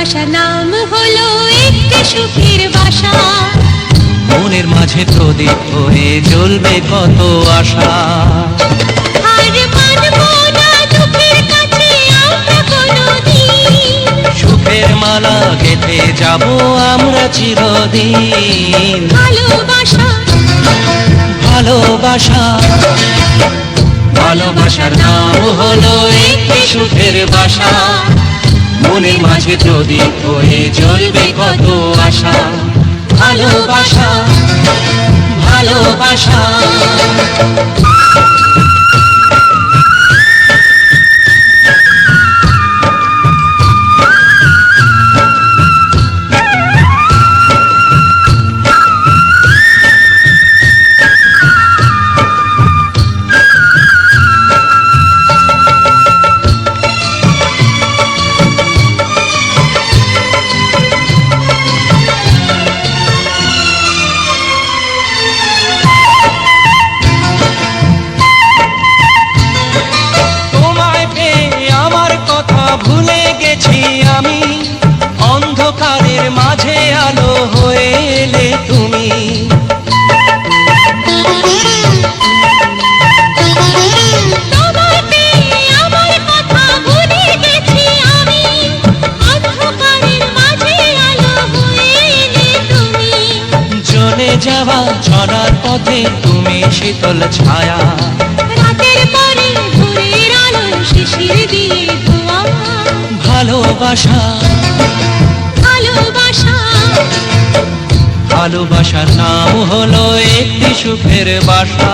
ভালোবাসার নাম হলো একটি সুখের বাসা। মনের মাঝে প্রদীপ হয়ে জ্বলবে কত আশা। আর মানবো না দুঃখের কাছে আমরা কোনোদিন। সুখের মালা গেঁথে যাব আমরা চিরদিন। ভালোবাসা ভালোবাসা ভালোবাসার নাম হলো একটি সুখের বাসা। মনের মাঝে প্রদীপ হয়ে জ্বলবে কত আশা। ভালোবাসা ভালোবাসা। তোমায় পেয়ে আমার কথা ভুলে গেছি আমি। অন্ধকারের মাঝে আলো হয়ে এলে তুমি। তোমায় পেয়ে আমার কথা ভুলে গেছি আমি। অন্ধকারের মাঝে আলো হয়ে এলে তুমি। জ্বলে যাওয়া ঝরার পথে তুমি শীতল ছায়া। রাতের পরে ভোরের আলো শিশির দিয়ে ধোয়া। ভালোবাসা ভালোবাসা ভালোবাসার নাম হলো একটি সুখের বাসা।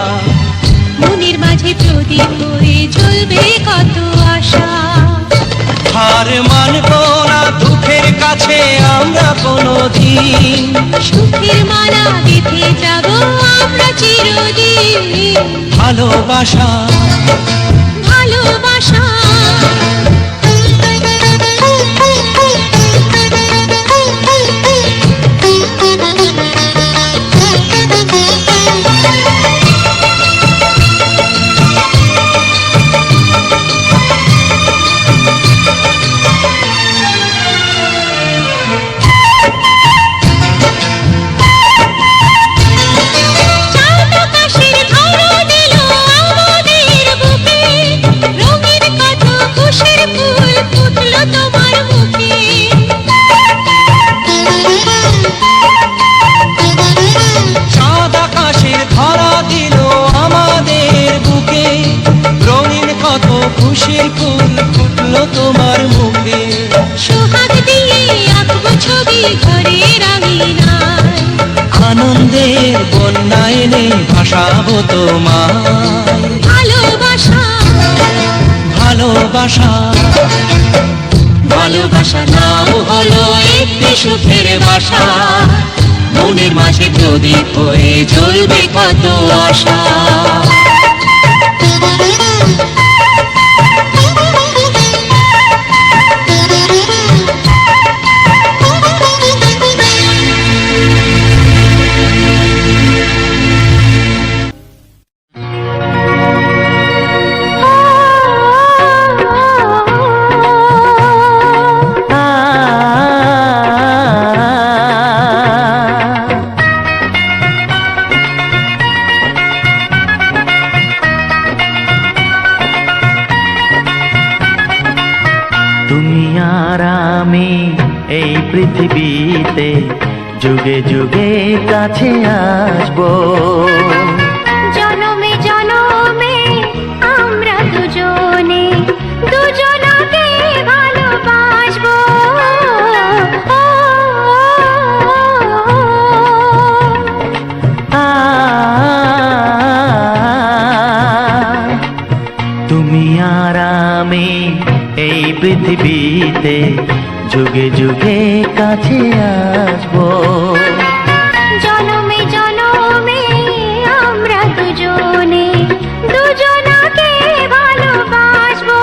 মনের মাঝে প্রদীপ হয়ে জ্বলবে কত আশা। হার মানবো না দুঃখের কাছে আমরা কোনোদিন। সুখের মালা গেঁথে যাব আমরা চিরদিন। ভালোবাসা ভালোবাসা চাঁদ আকাশের ধরা দিল আমাদের বুকে। রঙের কত খুশির ফুল ফুটলো তোমার মুখে। চাঁদ আকাশের ধরা দিল আমাদের বুকে। রঙিন কত খুশির ফুল ফুটলো তোমার মুখে। সোহাগ দিয়ে আঁকবো ছবি ঘরের আঙিনায়। আনন্দের বন্যা এনে ভাসাবো তোমায়। ভালোবাসা ভালোবাসা ভালোবাসার নাম হলো একটি সুখের বাসা। মনের মাঝে প্রদীপ হয়ে জ্বলবে কত আশা। তুমি আর আমি এই পৃথিবীতে যুগে যুগে কাছে আসবো। জনমে জনমে আমরা দুজনে দুজনকে ভালোবাসবো। তুমি আর আমি এই পৃথিবীতে যুগে যুগে কাছে আসবো। জনমে জনমে আমরা দুজনে দুজনকে ভালোবাসবো।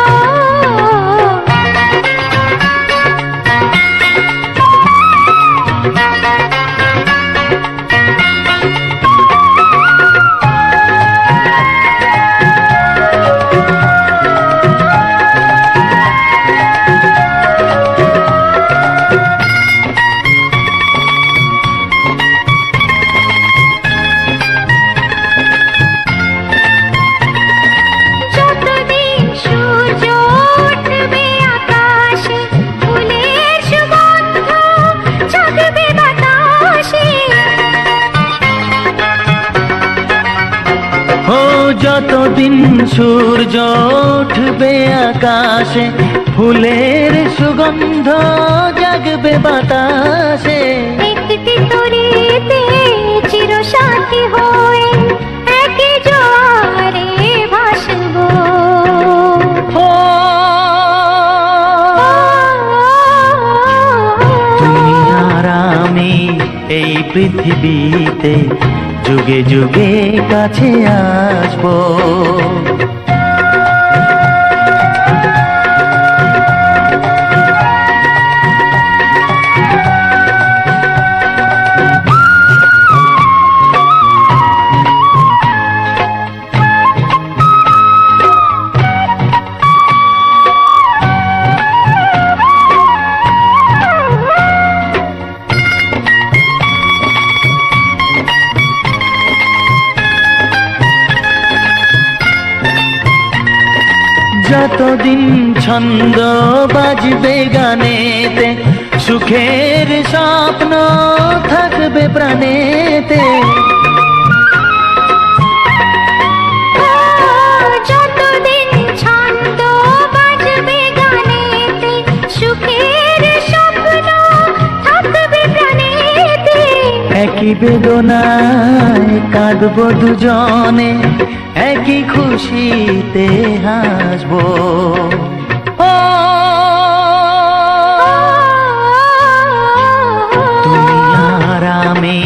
ও যতদিন সূর্য উঠবে আকাশে, ফুলের সুগন্ধ জাগবে বাতাসে। একটি তরিতে চিরসাথী হয়ে একই জোয়ারে ভাসবো। ও তুমি আর আমি এই পৃথিবীতে যুগে যুগে কাছে আসবো। যতদিন ছন্দ বাজবে গানেতে, সুখের স্বপ্ন থাকবে প্রাণেতে। যতদিন ছন্দ বাজবে গানেতে, সুখের স্বপ্ন থাকবে প্রাণেতে। একই বেদনায় কাঁদবো দুজনে, একই খুশিতে হাসবো। ও তুমি আর আমি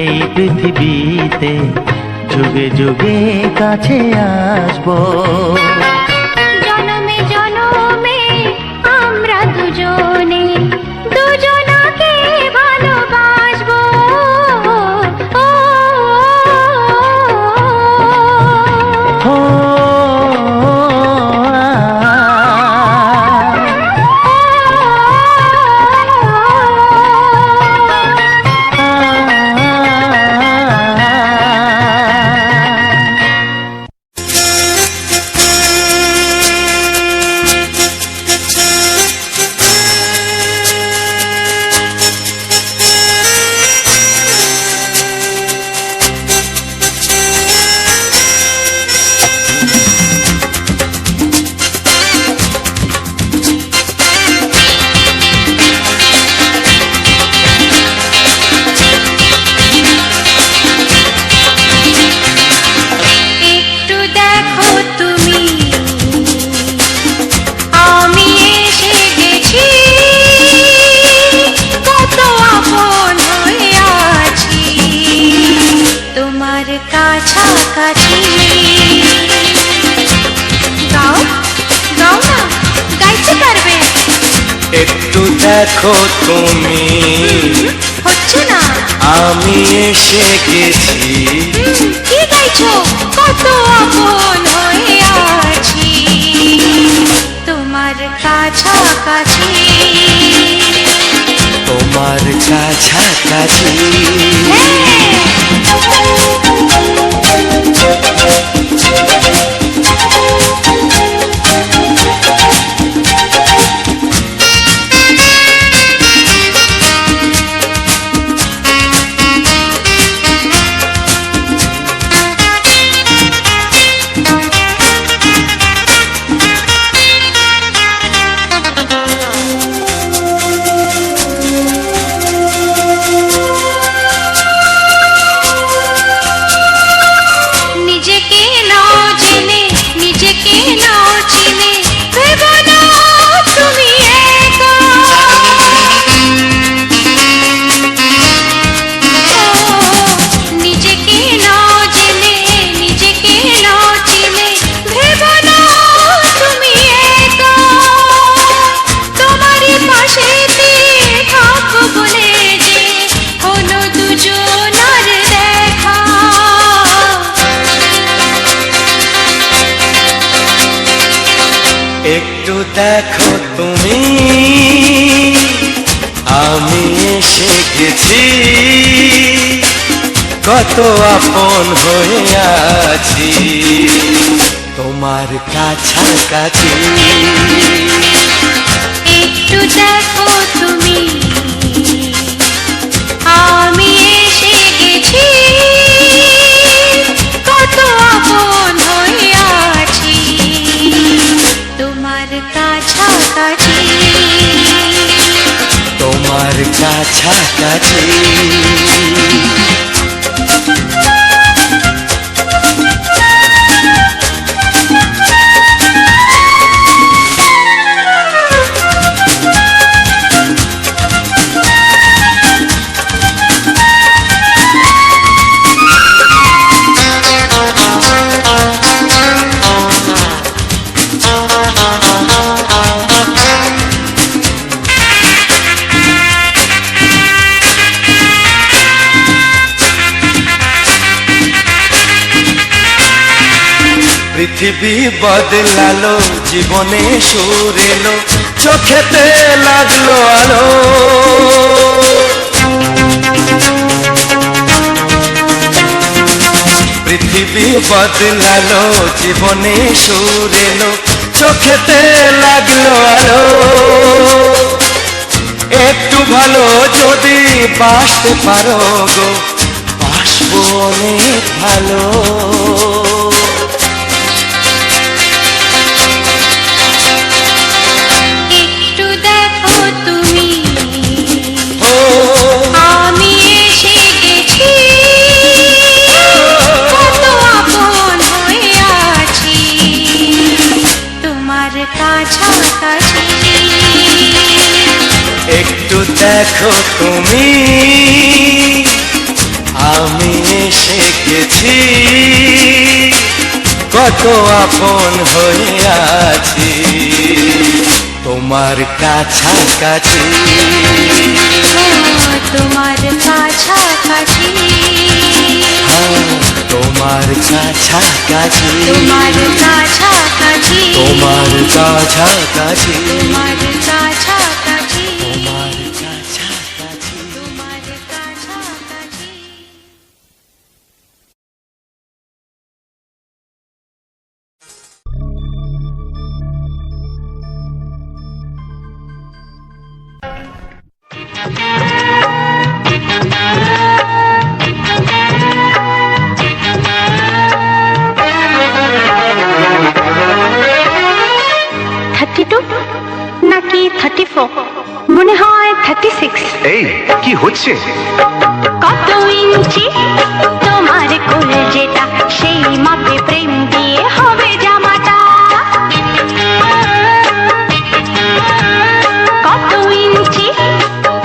এই পৃথিবীতে যুগে যুগে কাছে আসবো। জনমে জনমে আমরা দুজনে দুজনাকে ভালোবাসবো। ও একটু দেখো তুমি, আমি এসে গেছি, কত আপন হয়ে আছি তোমার কাছাকাছি। গাও গাও না, গাইতে পারবে? একটু দেখো তুমি, হচ্ছে না। আমি এসে গেছি, কি গাইছো? কত আপন হয়ে আছি তোমার কাছাকাছি। তোমার কাছাকাছি। নিজেকে নাও জেনে, নিজেকে নাও চিনে, ভেবো না তুমি একা। নিজেকে নাও জেনে, নিজেকে নাও চিনে, ভেবো না তুমি একা। তোমারই পাশেতে থাকবো বলে যে হলো দুজনার দেখা। একটু দেখো তুমি, আমি এসে গেছি, কত আপন হয়ে আছি তোমার কাছাকাছি। একটু দেখো তুমি, আমি এসে গেছি, কত আপন কাছাকাছি। পৃথিবী বদলালো, জীবনে সুর এলো, চোখেতে লাগলো আলো। পৃথিবী বদলালো, জীবনে সুর এলো, চোখেতে লাগলো আলো। একটু ভালো যদি বাসতে পারো গো, বাসবো অনেক ভালো। একটু দেখো তুমি, আমি এসে গেছি, কত আপন হয়ে আছি তোমার কাছাকাছি। একটু দেখো তুমি, আমি এসে গেছি, কত আপন হয়ে আছি তোমার কাছাকাছি। তোমার কাছাকাছি, তোমার কাছাকাছি, তোমার কাছাকাছি, তোমার কাছাকাছি, তোমার কাছাকাছি, তোমার কাছাকাছি। তোমার কাছাকাছি। নাকি 34, মনে হয় 36। এই কি হচ্ছে? কত ইঞ্চি তোমার কোলে যেটা, সেই মাপে প্রেম দিয়ে হবে জামাটা। কত ইঞ্চি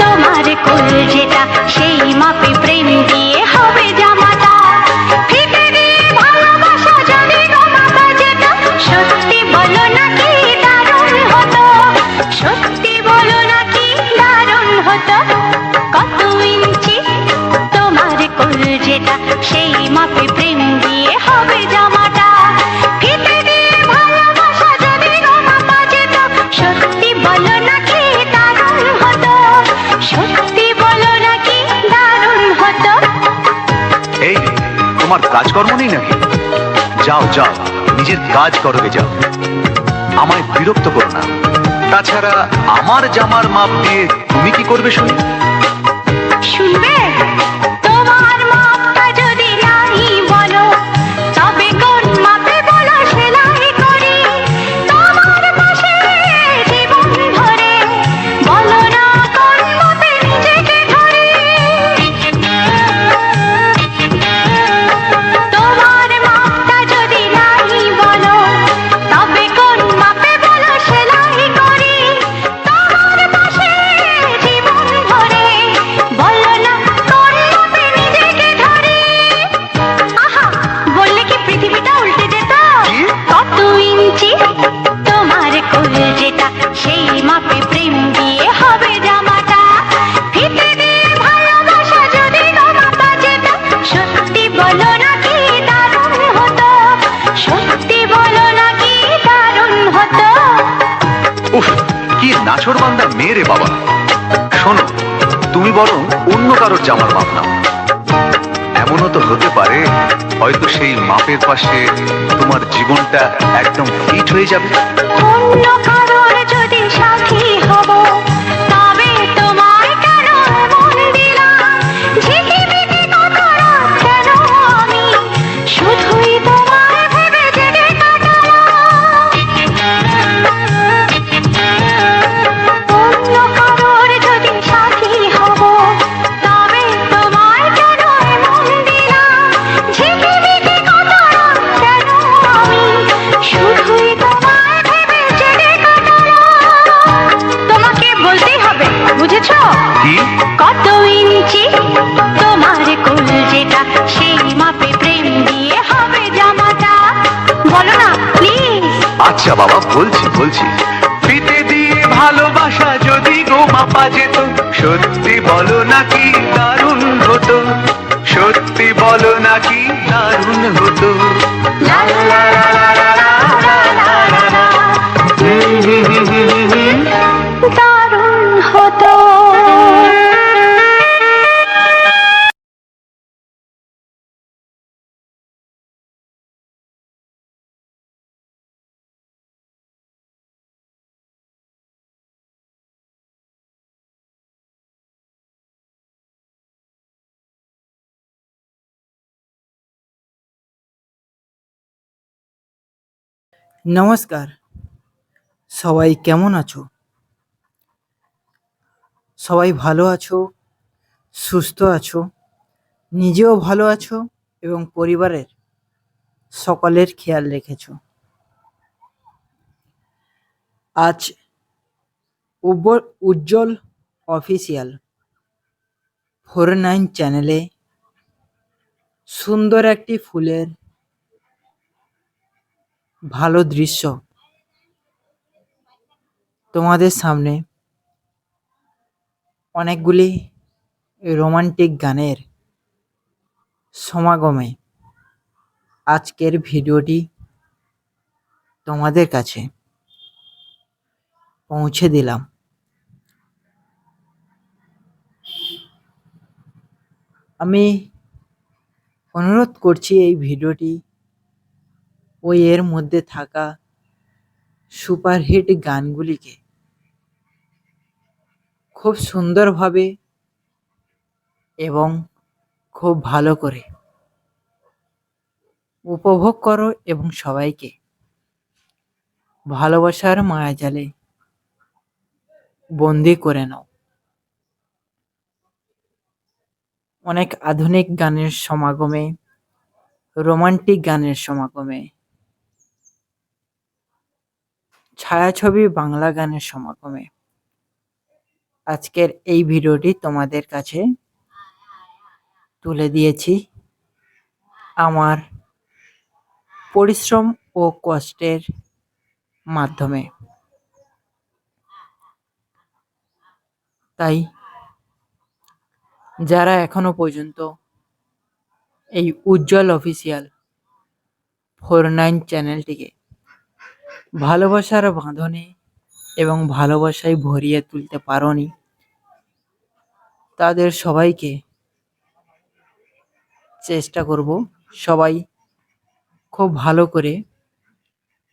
তোমার কোলে যেটা, সেই মাপে প্রেম দিয়ে হবে জামাটা। ফিতে দিয়ে ভালোবাসা যদি গো মাপা যেত, সত্যি বলো নাকি দারুণ হতো, সত্যি বলো নাকি দারুণ হতো। কত ইঞ্চি তোমার কোল যেটা, সেই মাপে প্রেম দিয়ে হবে জামাটা। ফিতে দিয়ে ভালোবাসা যদি গো মাপা যেত, সত্যি বলো নাকি দারুণ হতো, সত্যি বলো নাকি দারুণ হতো। এই তোমার কাজকর্ম নেই নাকি? যাও যাও, নিজের কাজ করবে যাও, আমায় বিরক্ত করো না। তাছাড়া আমার জামার মাপ দিয়ে তুমি কি করবে শুনি? শুনবে? তোমার মাপটা যদি নাই বলো, তবে কোন মাপে বলো সেলাই করি তোমার পাশে জীবন ধরে। বলো না কোন মাপে নিজেকে ধরি। তোমার মাপটা যদি নাই বলো, তবে কোন মাপে বলো সেলাই করি তোমার পাশে জীবন ধরে। বলো না কোন মাপে নিজেকে ধরি। আহা, বললে কি পৃথিবীটা উল্টে যেত? কত ইঞ্চি তোমার কোল যেটা, সেই মাপে প্রেম দিয়ে হবে জামাটা। ফিতে দিয়ে ভালোবাসা যদি গো মাপা যেত, সত্যি বলো নাকি দারুণ হতো, সত্যি বলো নাকি দারুণ হতো। উফ, কি নাছোড়বান্দা মেয়ে রে বাবা। শোনো, তুমি বরং অন্য কারোর জামার মাপ নাও। এমনও তো হতে পারে হয়তো সেই মাপের পাশে তোমার জীবনটা একদম ফিট হয়ে যাবে। অন্য কারোর যদি সাথী হব, তবে তোমায় কেন মন দিলাম? ঝিকিমিকি কত রাত কেন আমি শুধুই তোমায় ভেবে জেগে কাটালাম। অন্য কারোর যদি সাথী হব, আচ্ছা বাবা, বলছি বলছি। ফিতে দিয়ে ভালোবাসা যদি গো মাপা যেত, সত্যি বলো নাকি দারুণ হতো, সত্যি বলো নাকি দারুণ হতো। লা লা লা লা লা লা লা লা লা লা। দারুণ হতো। নমস্কার, সবাই কেমন আছো? সবাই ভালো আছো, সুস্থ আছো, নিজেও ভালো আছো এবং পরিবারের সকলের খেয়াল রেখেছো। আজ উজ্জ্বল অফিসিয়াল 49 চ্যানেলে সুন্দর একটি ফুলের ভালো দৃশ্য তোমাদের সামনে অনেকগুলি রোমান্টিক গানের সমাগমে আজকের ভিডিওটি তোমাদের কাছে পৌঁছে দিলাম। আমি অনুরোধ করছি এই ভিডিওটি ওই এর মধ্যে থাকা সুপারহিট গানগুলিকে খুব সুন্দরভাবে এবং খুব ভালো করে উপভোগ করো এবং সবাইকে ভালোবাসার মায়াজালে বন্দি করে নাও। অনেক আধুনিক গানের সমাগমে, রোমান্টিক গানের সমাগমে, ছায়াছবি বাংলা গানের সমাগমে আজকের এই ভিডিওটি তোমাদের কাছে তুলে দিয়েছি আমার পরিশ্রম ও কষ্টের মাধ্যমে। তাই যারা এখনো পর্যন্ত এই উজ্জ্বল অফিসিয়াল 49 চ্যানেলটিকে ভালোবাসার বাঁধনে এবং ভালোবাসায় ভরিয়ে তুলতে পারোনি, তাদের সবাইকে চেষ্টা করব সবাই খুব ভালো করে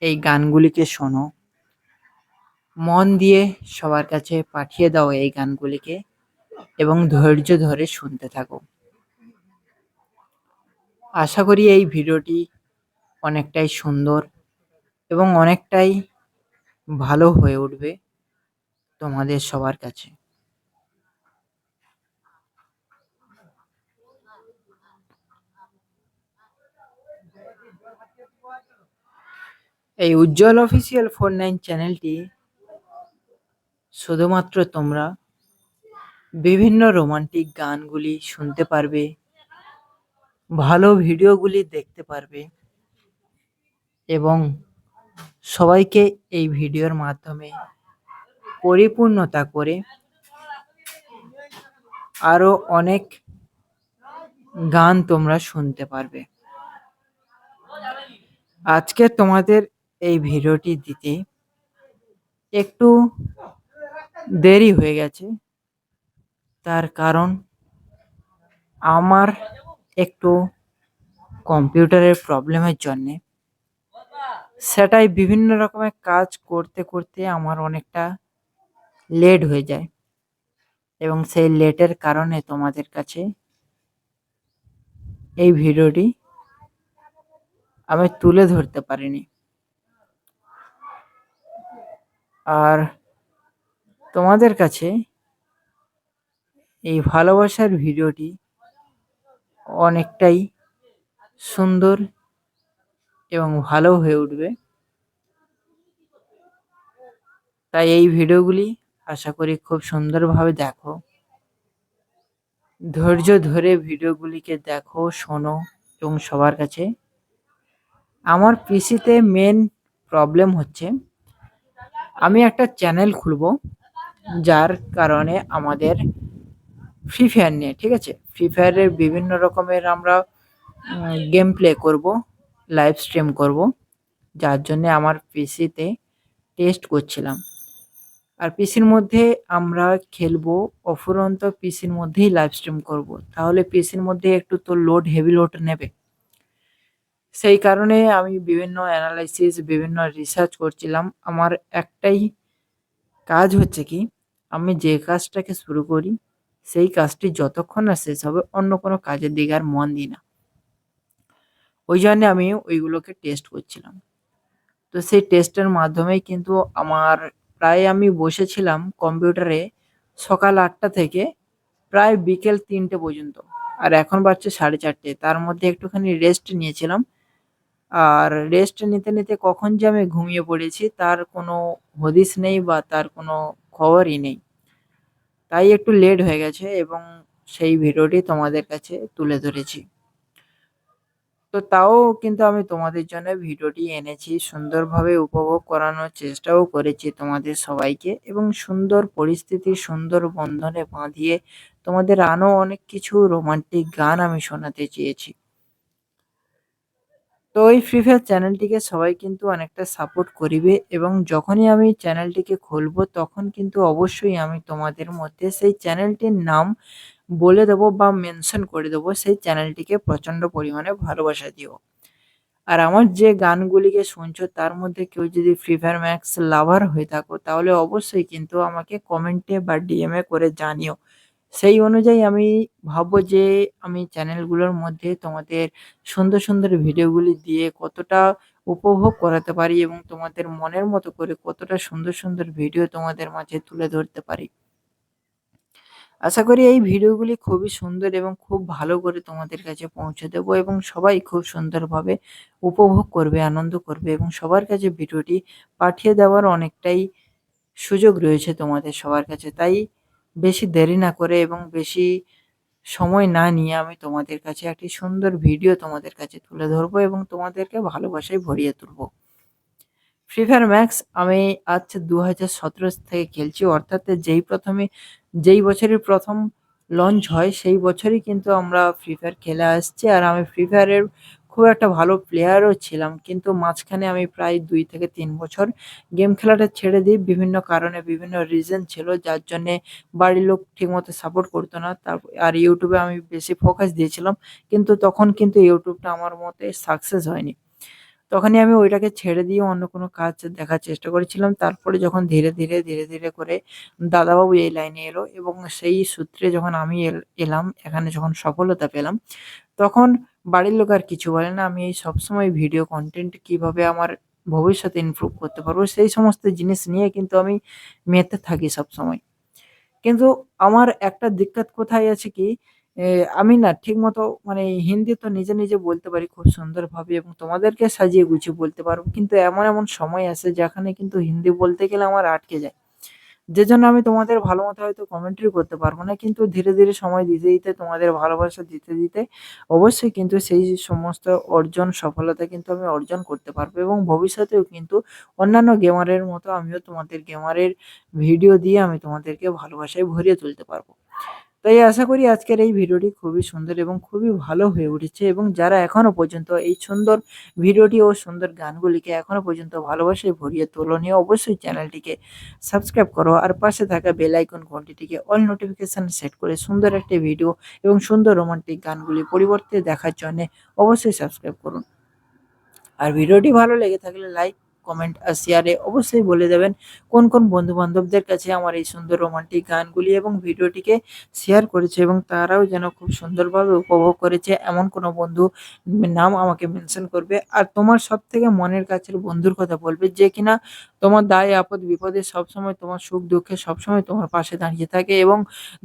এই গানগুলিকে শোনো, মন দিয়ে সবার কাছে পাঠিয়ে দাও এই গানগুলিকে এবং ধৈর্য ধরে শুনতে থাকো। আশা করি এই ভিডিওটি অনেকটাই সুন্দর এবং অনেকটাই ভালো হয়ে উঠবে তোমাদের সবার কাছে। এই উজ্জ্বল অফিসিয়াল 49 চ্যানেলটি শুধুমাত্র তোমরা বিভিন্ন রোমান্টিক গানগুলি শুনতে পারবে, ভালো ভিডিওগুলি দেখতে পারবে এবং সবাইকে এই ভিডিওর মাধ্যমে পরিপূর্ণতা করে আরো অনেক গান তোমরা শুনতে পারবে। আজকে তোমাদের এই ভিডিওটি দিতে একটু দেরি হয়ে গেছে, তার কারণ আমার একটু কম্পিউটারের প্রবলেমের জন্যে সেটাই বিভিন্ন রকমের কাজ করতে করতে আমার অনেকটা লেট হয়ে যায় এবং সেই লেটের কারণে তোমাদের কাছে এই ভিডিওটি আমি তুলে ধরতে পারিনি। আর তোমাদের কাছে এই ভালোবাসার ভিডিওটি অনেকটাই সুন্দর এবং ভালো হয়ে উঠবে। তাই এই ভিডিওগুলি আশা করি খুব সুন্দরভাবে দেখো, ধৈর্য ধরে ভিডিওগুলিকে দেখো, শোনো এবং সবার কাছে। আমার পিসিতে মেন প্রবলেম হচ্ছে, আমি একটা চ্যানেল খুলবো যার কারণে আমাদের ফ্রি ফায়ার নিয়ে, ঠিক আছে, ফ্রি ফায়ারের বিভিন্ন রকমের আমরা গেম প্লে করব, লাইভ স্ট্রিম করব, যার জন্য আমার পিসিতে টেস্ট করছিলাম। আর পিসির মধ্যে আমরা খেলবো, অফুরন্ত পিসির মধ্যেই লাইভ স্ট্রিম করব, তাহলে পিসির মধ্যে একটু তো লোড, হেভি লোড নেবে। সেই কারণে আমি বিভিন্ন অ্যানালাইসিস, বিভিন্ন রিসার্চ করছিলাম। আমার একটাই কাজ হচ্ছে কি, আমি যে কাজটাকে শুরু করি সেই কাজটি যতক্ষণ না শেষ হবে অন্য কোনো কাজের দিকে আর মন দিই না। ওই জন্য আমি ওইগুলোকে টেস্ট করছিলাম। তো সেই টেস্টের মাধ্যমেই কিন্তু আমার প্রায় আমি বসেছিলাম কম্পিউটারে সকাল 8টা থেকে প্রায় বিকেল 3টে পর্যন্ত। আর এখন বাজছে 4:30। তার মধ্যে একটুখানি রেস্ট নিয়েছিলাম। আর রেস্ট নিতে, নিতে কখন যে আমি ঘুমিয়ে পড়েছি তার কোনো হদিস নেই বা তার কোনো খবরই নেই। তাই একটু লেট হয়ে গেছে এবং সেই ভিডিওটি তোমাদের কাছে তুলে ধরেছি। তো তাও কিন্তু আমি তোমাদের জন্য ভিডিওটি এনেছি, সুন্দরভাবে উপভোগ করানোর চেষ্টাও করেছি তোমাদের সবাইকে এবং সুন্দর পরিস্থিতি, সুন্দর বন্ধনে বাঁধিয়ে তোমাদের আরও অনেক কিছু রোমান্টিক গান আমি শোনাতে চেয়েছি। তো এই ফ্রি ফায়ার চ্যানেলটিকে সবাই কিন্তু অনেকটা সাপোর্ট করিবে এবং যখনই আমি চ্যানেলটিকে খুলবো তখন কিন্তু অবশ্যই আমি তোমাদের মধ্যে সেই চ্যানেলটির নাম বলে দেবো বা মেনশন করে দেবো, সেই চ্যানেলটিকে প্রচণ্ড পরিমাণে ভালোবাসা দিও। আর আমার যে গানগুলিকে শুনছো তার মধ্যে কেউ যদি ফ্রি ফায়ার ম্যাক্স লাভার হয়ে থাকো তাহলে অবশ্যই কিন্তু আমাকে কমেন্টে বা ডিএমে করে জানিও। সেই অনুযায়ী আমি ভাববো যে আমি চ্যানেলগুলোর মধ্যে তোমাদের সুন্দর, সুন্দর ভিডিওগুলি দিয়ে কতটা উপভোগ করাতে পারি এবং তোমাদের মনের মতো করে কতটা সুন্দর, সুন্দর ভিডিও তোমাদের মাঝে তুলে ধরতে পারি। আশা করি এই ভিডিওগুলি খুবই সুন্দর এবং খুব ভালো করে তোমাদের কাছে পৌঁছে দেবো এবং সবাই খুব সুন্দরভাবে উপভোগ করবে, আনন্দ করবে এবং সবার কাছে ভিডিওটি পাঠিয়ে দেওয়ার অনেকটাই সুযোগ রয়েছে তোমাদের সবার কাছে। তাই বেশি দেরি না করে এবং বেশি সময় না নিয়ে আমি তোমাদের কাছে একটি সুন্দর ভিডিও তোমাদের কাছে তুলে ধরবো এবং তোমাদেরকে ভালোবাসায় ভরিয়ে তুলবো। ফ্রি ফায়ার ম্যাক্স আমি আজ 2017 থেকে খেলছি, অর্থাৎ যেই বছরই প্রথম লঞ্চ হয় সেই বছরই কিন্তু আমরা ফ্রি ফায়ার খেলে আসছি। আর আমি ফ্রি ফায়ারের খুব একটা ভালো প্লেয়ারও ছিলাম, কিন্তু মাঝখানে আমি প্রায় 2 থেকে 3 বছর গেম খেলাটা ছেড়ে দিই। বিভিন্ন কারণে, বিভিন্ন রিজন ছিল যার জন্যে বাড়ির লোক ঠিকমতো সাপোর্ট করতো না। আর ইউটিউবে আমি বেশি ফোকাস দিয়েছিলাম, কিন্তু তখন কিন্তু ইউটিউবটা আমার মতে সাকসেস হয়নি। তখনই আমি ওইটাকে ছেড়ে দিয়ে অন্য কোনো কাজ দেখার চেষ্টা করেছিলাম। তারপরে যখন ধীরে, ধীরে, ধীরে, ধীরে করে দাদাবাবু এই লাইনে এলো এবং সেই সূত্রে যখন আমি এলাম, এখানে যখন সফলতা পেলাম, তখন বাড়ির লোক আর কিছু বলে না। আমি এই সবসময় ভিডিও কনটেন্ট কিভাবে আমার ভবিষ্যতে ইমপ্রুভ করতে পারবো সেই সমস্ত জিনিস নিয়ে কিন্তু আমি মেতে থাকি সবসময়। কিন্তু আমার একটা দিক্কত কোথায় আছে কি, এ আমি না ঠিকমতো মানে হিন্দি তো নিজে, নিজে বলতে পারি খুব সুন্দরভাবে এবং তোমাদেরকে সাজিয়ে গুছিয়ে বলতে পারবো। কিন্তু এমন, এমন সময় আসে যেখানে কিন্তু হিন্দি বলতে গেলে আমার আটকে যায়। যে জন্য আমি তোমাদের ভালোমতো হয়তো কমেন্ট্রি করতে পারবো না। কিন্তু ধীরে, ধীরে সময় দিতে, দিতে তোমাদের ভালোবাসা দিতে, দিতে অবশ্যই কিন্তু সেই সমস্ত সফলতা কিন্তু আমি অর্জন করতে পারবো এবং ভবিষ্যতেও কিন্তু অন্যান্য গেমারের মতো আমিও তোমাদের গেমারের ভিডিও দিয়ে আমি তোমাদেরকে ভালোবাসায় ভরিয়ে তুলতে পারবো। তাই আশা করি আজকের এই ভিডিওটি খুবই সুন্দর এবং খুবই ভালো হয়ে উঠেছে এবং যারা এখনো পর্যন্ত এই সুন্দর ভিডিওটি ও সুন্দর গানগুলিকে এখনো পর্যন্ত ভালোবাসায় ভরিয়ে তোলোনি, অবশ্যই চ্যানেলটিকে সাবস্ক্রাইব করো আর পাশে থাকা বেল আইকন ঘন্টিটিকে অল নোটিফিকেশন সেট করে সুন্দর একটি ভিডিও এবং সুন্দর রোমান্টিক গানগুলি পরিবর্তে দেখার জন্য অবশ্যই সাবস্ক্রাইব করুন। আর ভিডিওটি ভালো লেগে থাকলে লাইক, কমেন্ট আর শেয়ারে অবশ্যই বলে দেবেন কোন, কোন বন্ধু-বান্ধবদের কাছে আমার এই সুন্দর রোমান্টিক গানগুলি এবং ভিডিওটিকে শেয়ার করেছে এবং তারাও যেন খুব সুন্দরভাবে উপভোগ করেছে এমন কোনো বন্ধু নাম আমাকে মেনশন করবে। আর তোমার সবথেকে মনের কাছের বন্ধুর কথা বলবে যে কিনা তোমার দায় আপদ বিপদে সবসময়, তোমার সুখ দুঃখে সবসময় তোমার পাশে দাঁড়িয়ে থাকে এবং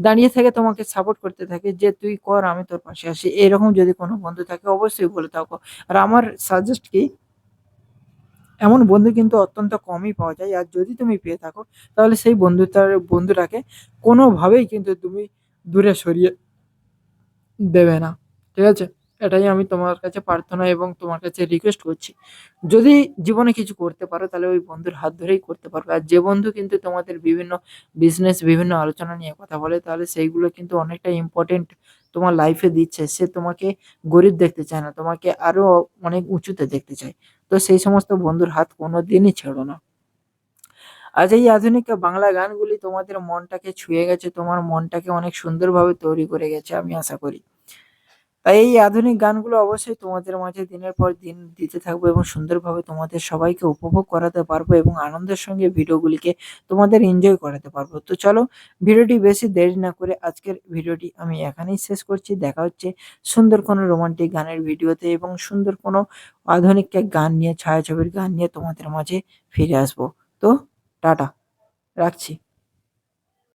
দাঁড়িয়ে থেকে তোমাকে সাপোর্ট করতে থাকে যে তুই কর, আমি তোর পাশে আছি। এরকম যদি কোনো বন্ধু থাকে অবশ্যই বলে থাকো। আর আমার সাজেস্ট কি, এমন বন্ধু কিন্তু অত্যন্ত কমই পাওয়া যায়। আর যদি তুমি পেয়ে থাকো তাহলে সেই বন্ধুটাকে কোনোভাবেই কিন্তু তুমি দূরে সরিয়ে দেবে না। ঠিক আছে? এটাই আমি তোমার কাছে প্রার্থনা এবং তোমার কাছে রিকোয়েস্ট করছি। যদি জীবনে কিছু করতে পারো তাহলে ওই বন্ধুর হাত ধরেই করতে পারবে। আর যে বন্ধু কিন্তু তোমাদের বিভিন্ন বিজনেস, বিভিন্ন আলোচনা নিয়ে কথা বলে তাহলে সেইগুলো কিন্তু অনেকটা ইম্পোর্টেন্ট তোমার লাইফে দিচ্ছে। সে তোমাকে গরিব দেখতে চায় না, তোমাকে আরো অনেক উঁচুতে দেখতে চায়। তো সেই সমস্ত বন্ধুর হাত কোনোদিনই ছেড়ো না। আজ এই আধুনিক বাংলা গানগুলি তোমাদের মনটাকে ছুঁয়ে গেছে, তোমার মনটাকে অনেক সুন্দরভাবে তৈরি করে গেছে আমি আশা করি। তাই এই আধুনিক গানগুলো অবশ্যই তোমাদের মাঝে দিনের পর দিন দিতে থাকবো এবং সুন্দরভাবে তোমাদের সবাইকে উপভোগ করাতে পারবো এবং আনন্দের সঙ্গে ভিডিওগুলিকে তোমাদের এনজয় করাতে পারবো। তো চলো, ভিডিওটি বেশি দেরি না করে আজকের ভিডিওটি আমি এখানেই শেষ করছি। দেখা হচ্ছে সুন্দর কোনো রোমান্টিক গানের ভিডিওতে এবং সুন্দর কোনো আধুনিক এক গান নিয়ে, ছায়াছবির গান নিয়ে তোমাদের মাঝে ফিরে আসবো। তো টাটা, রাখছি।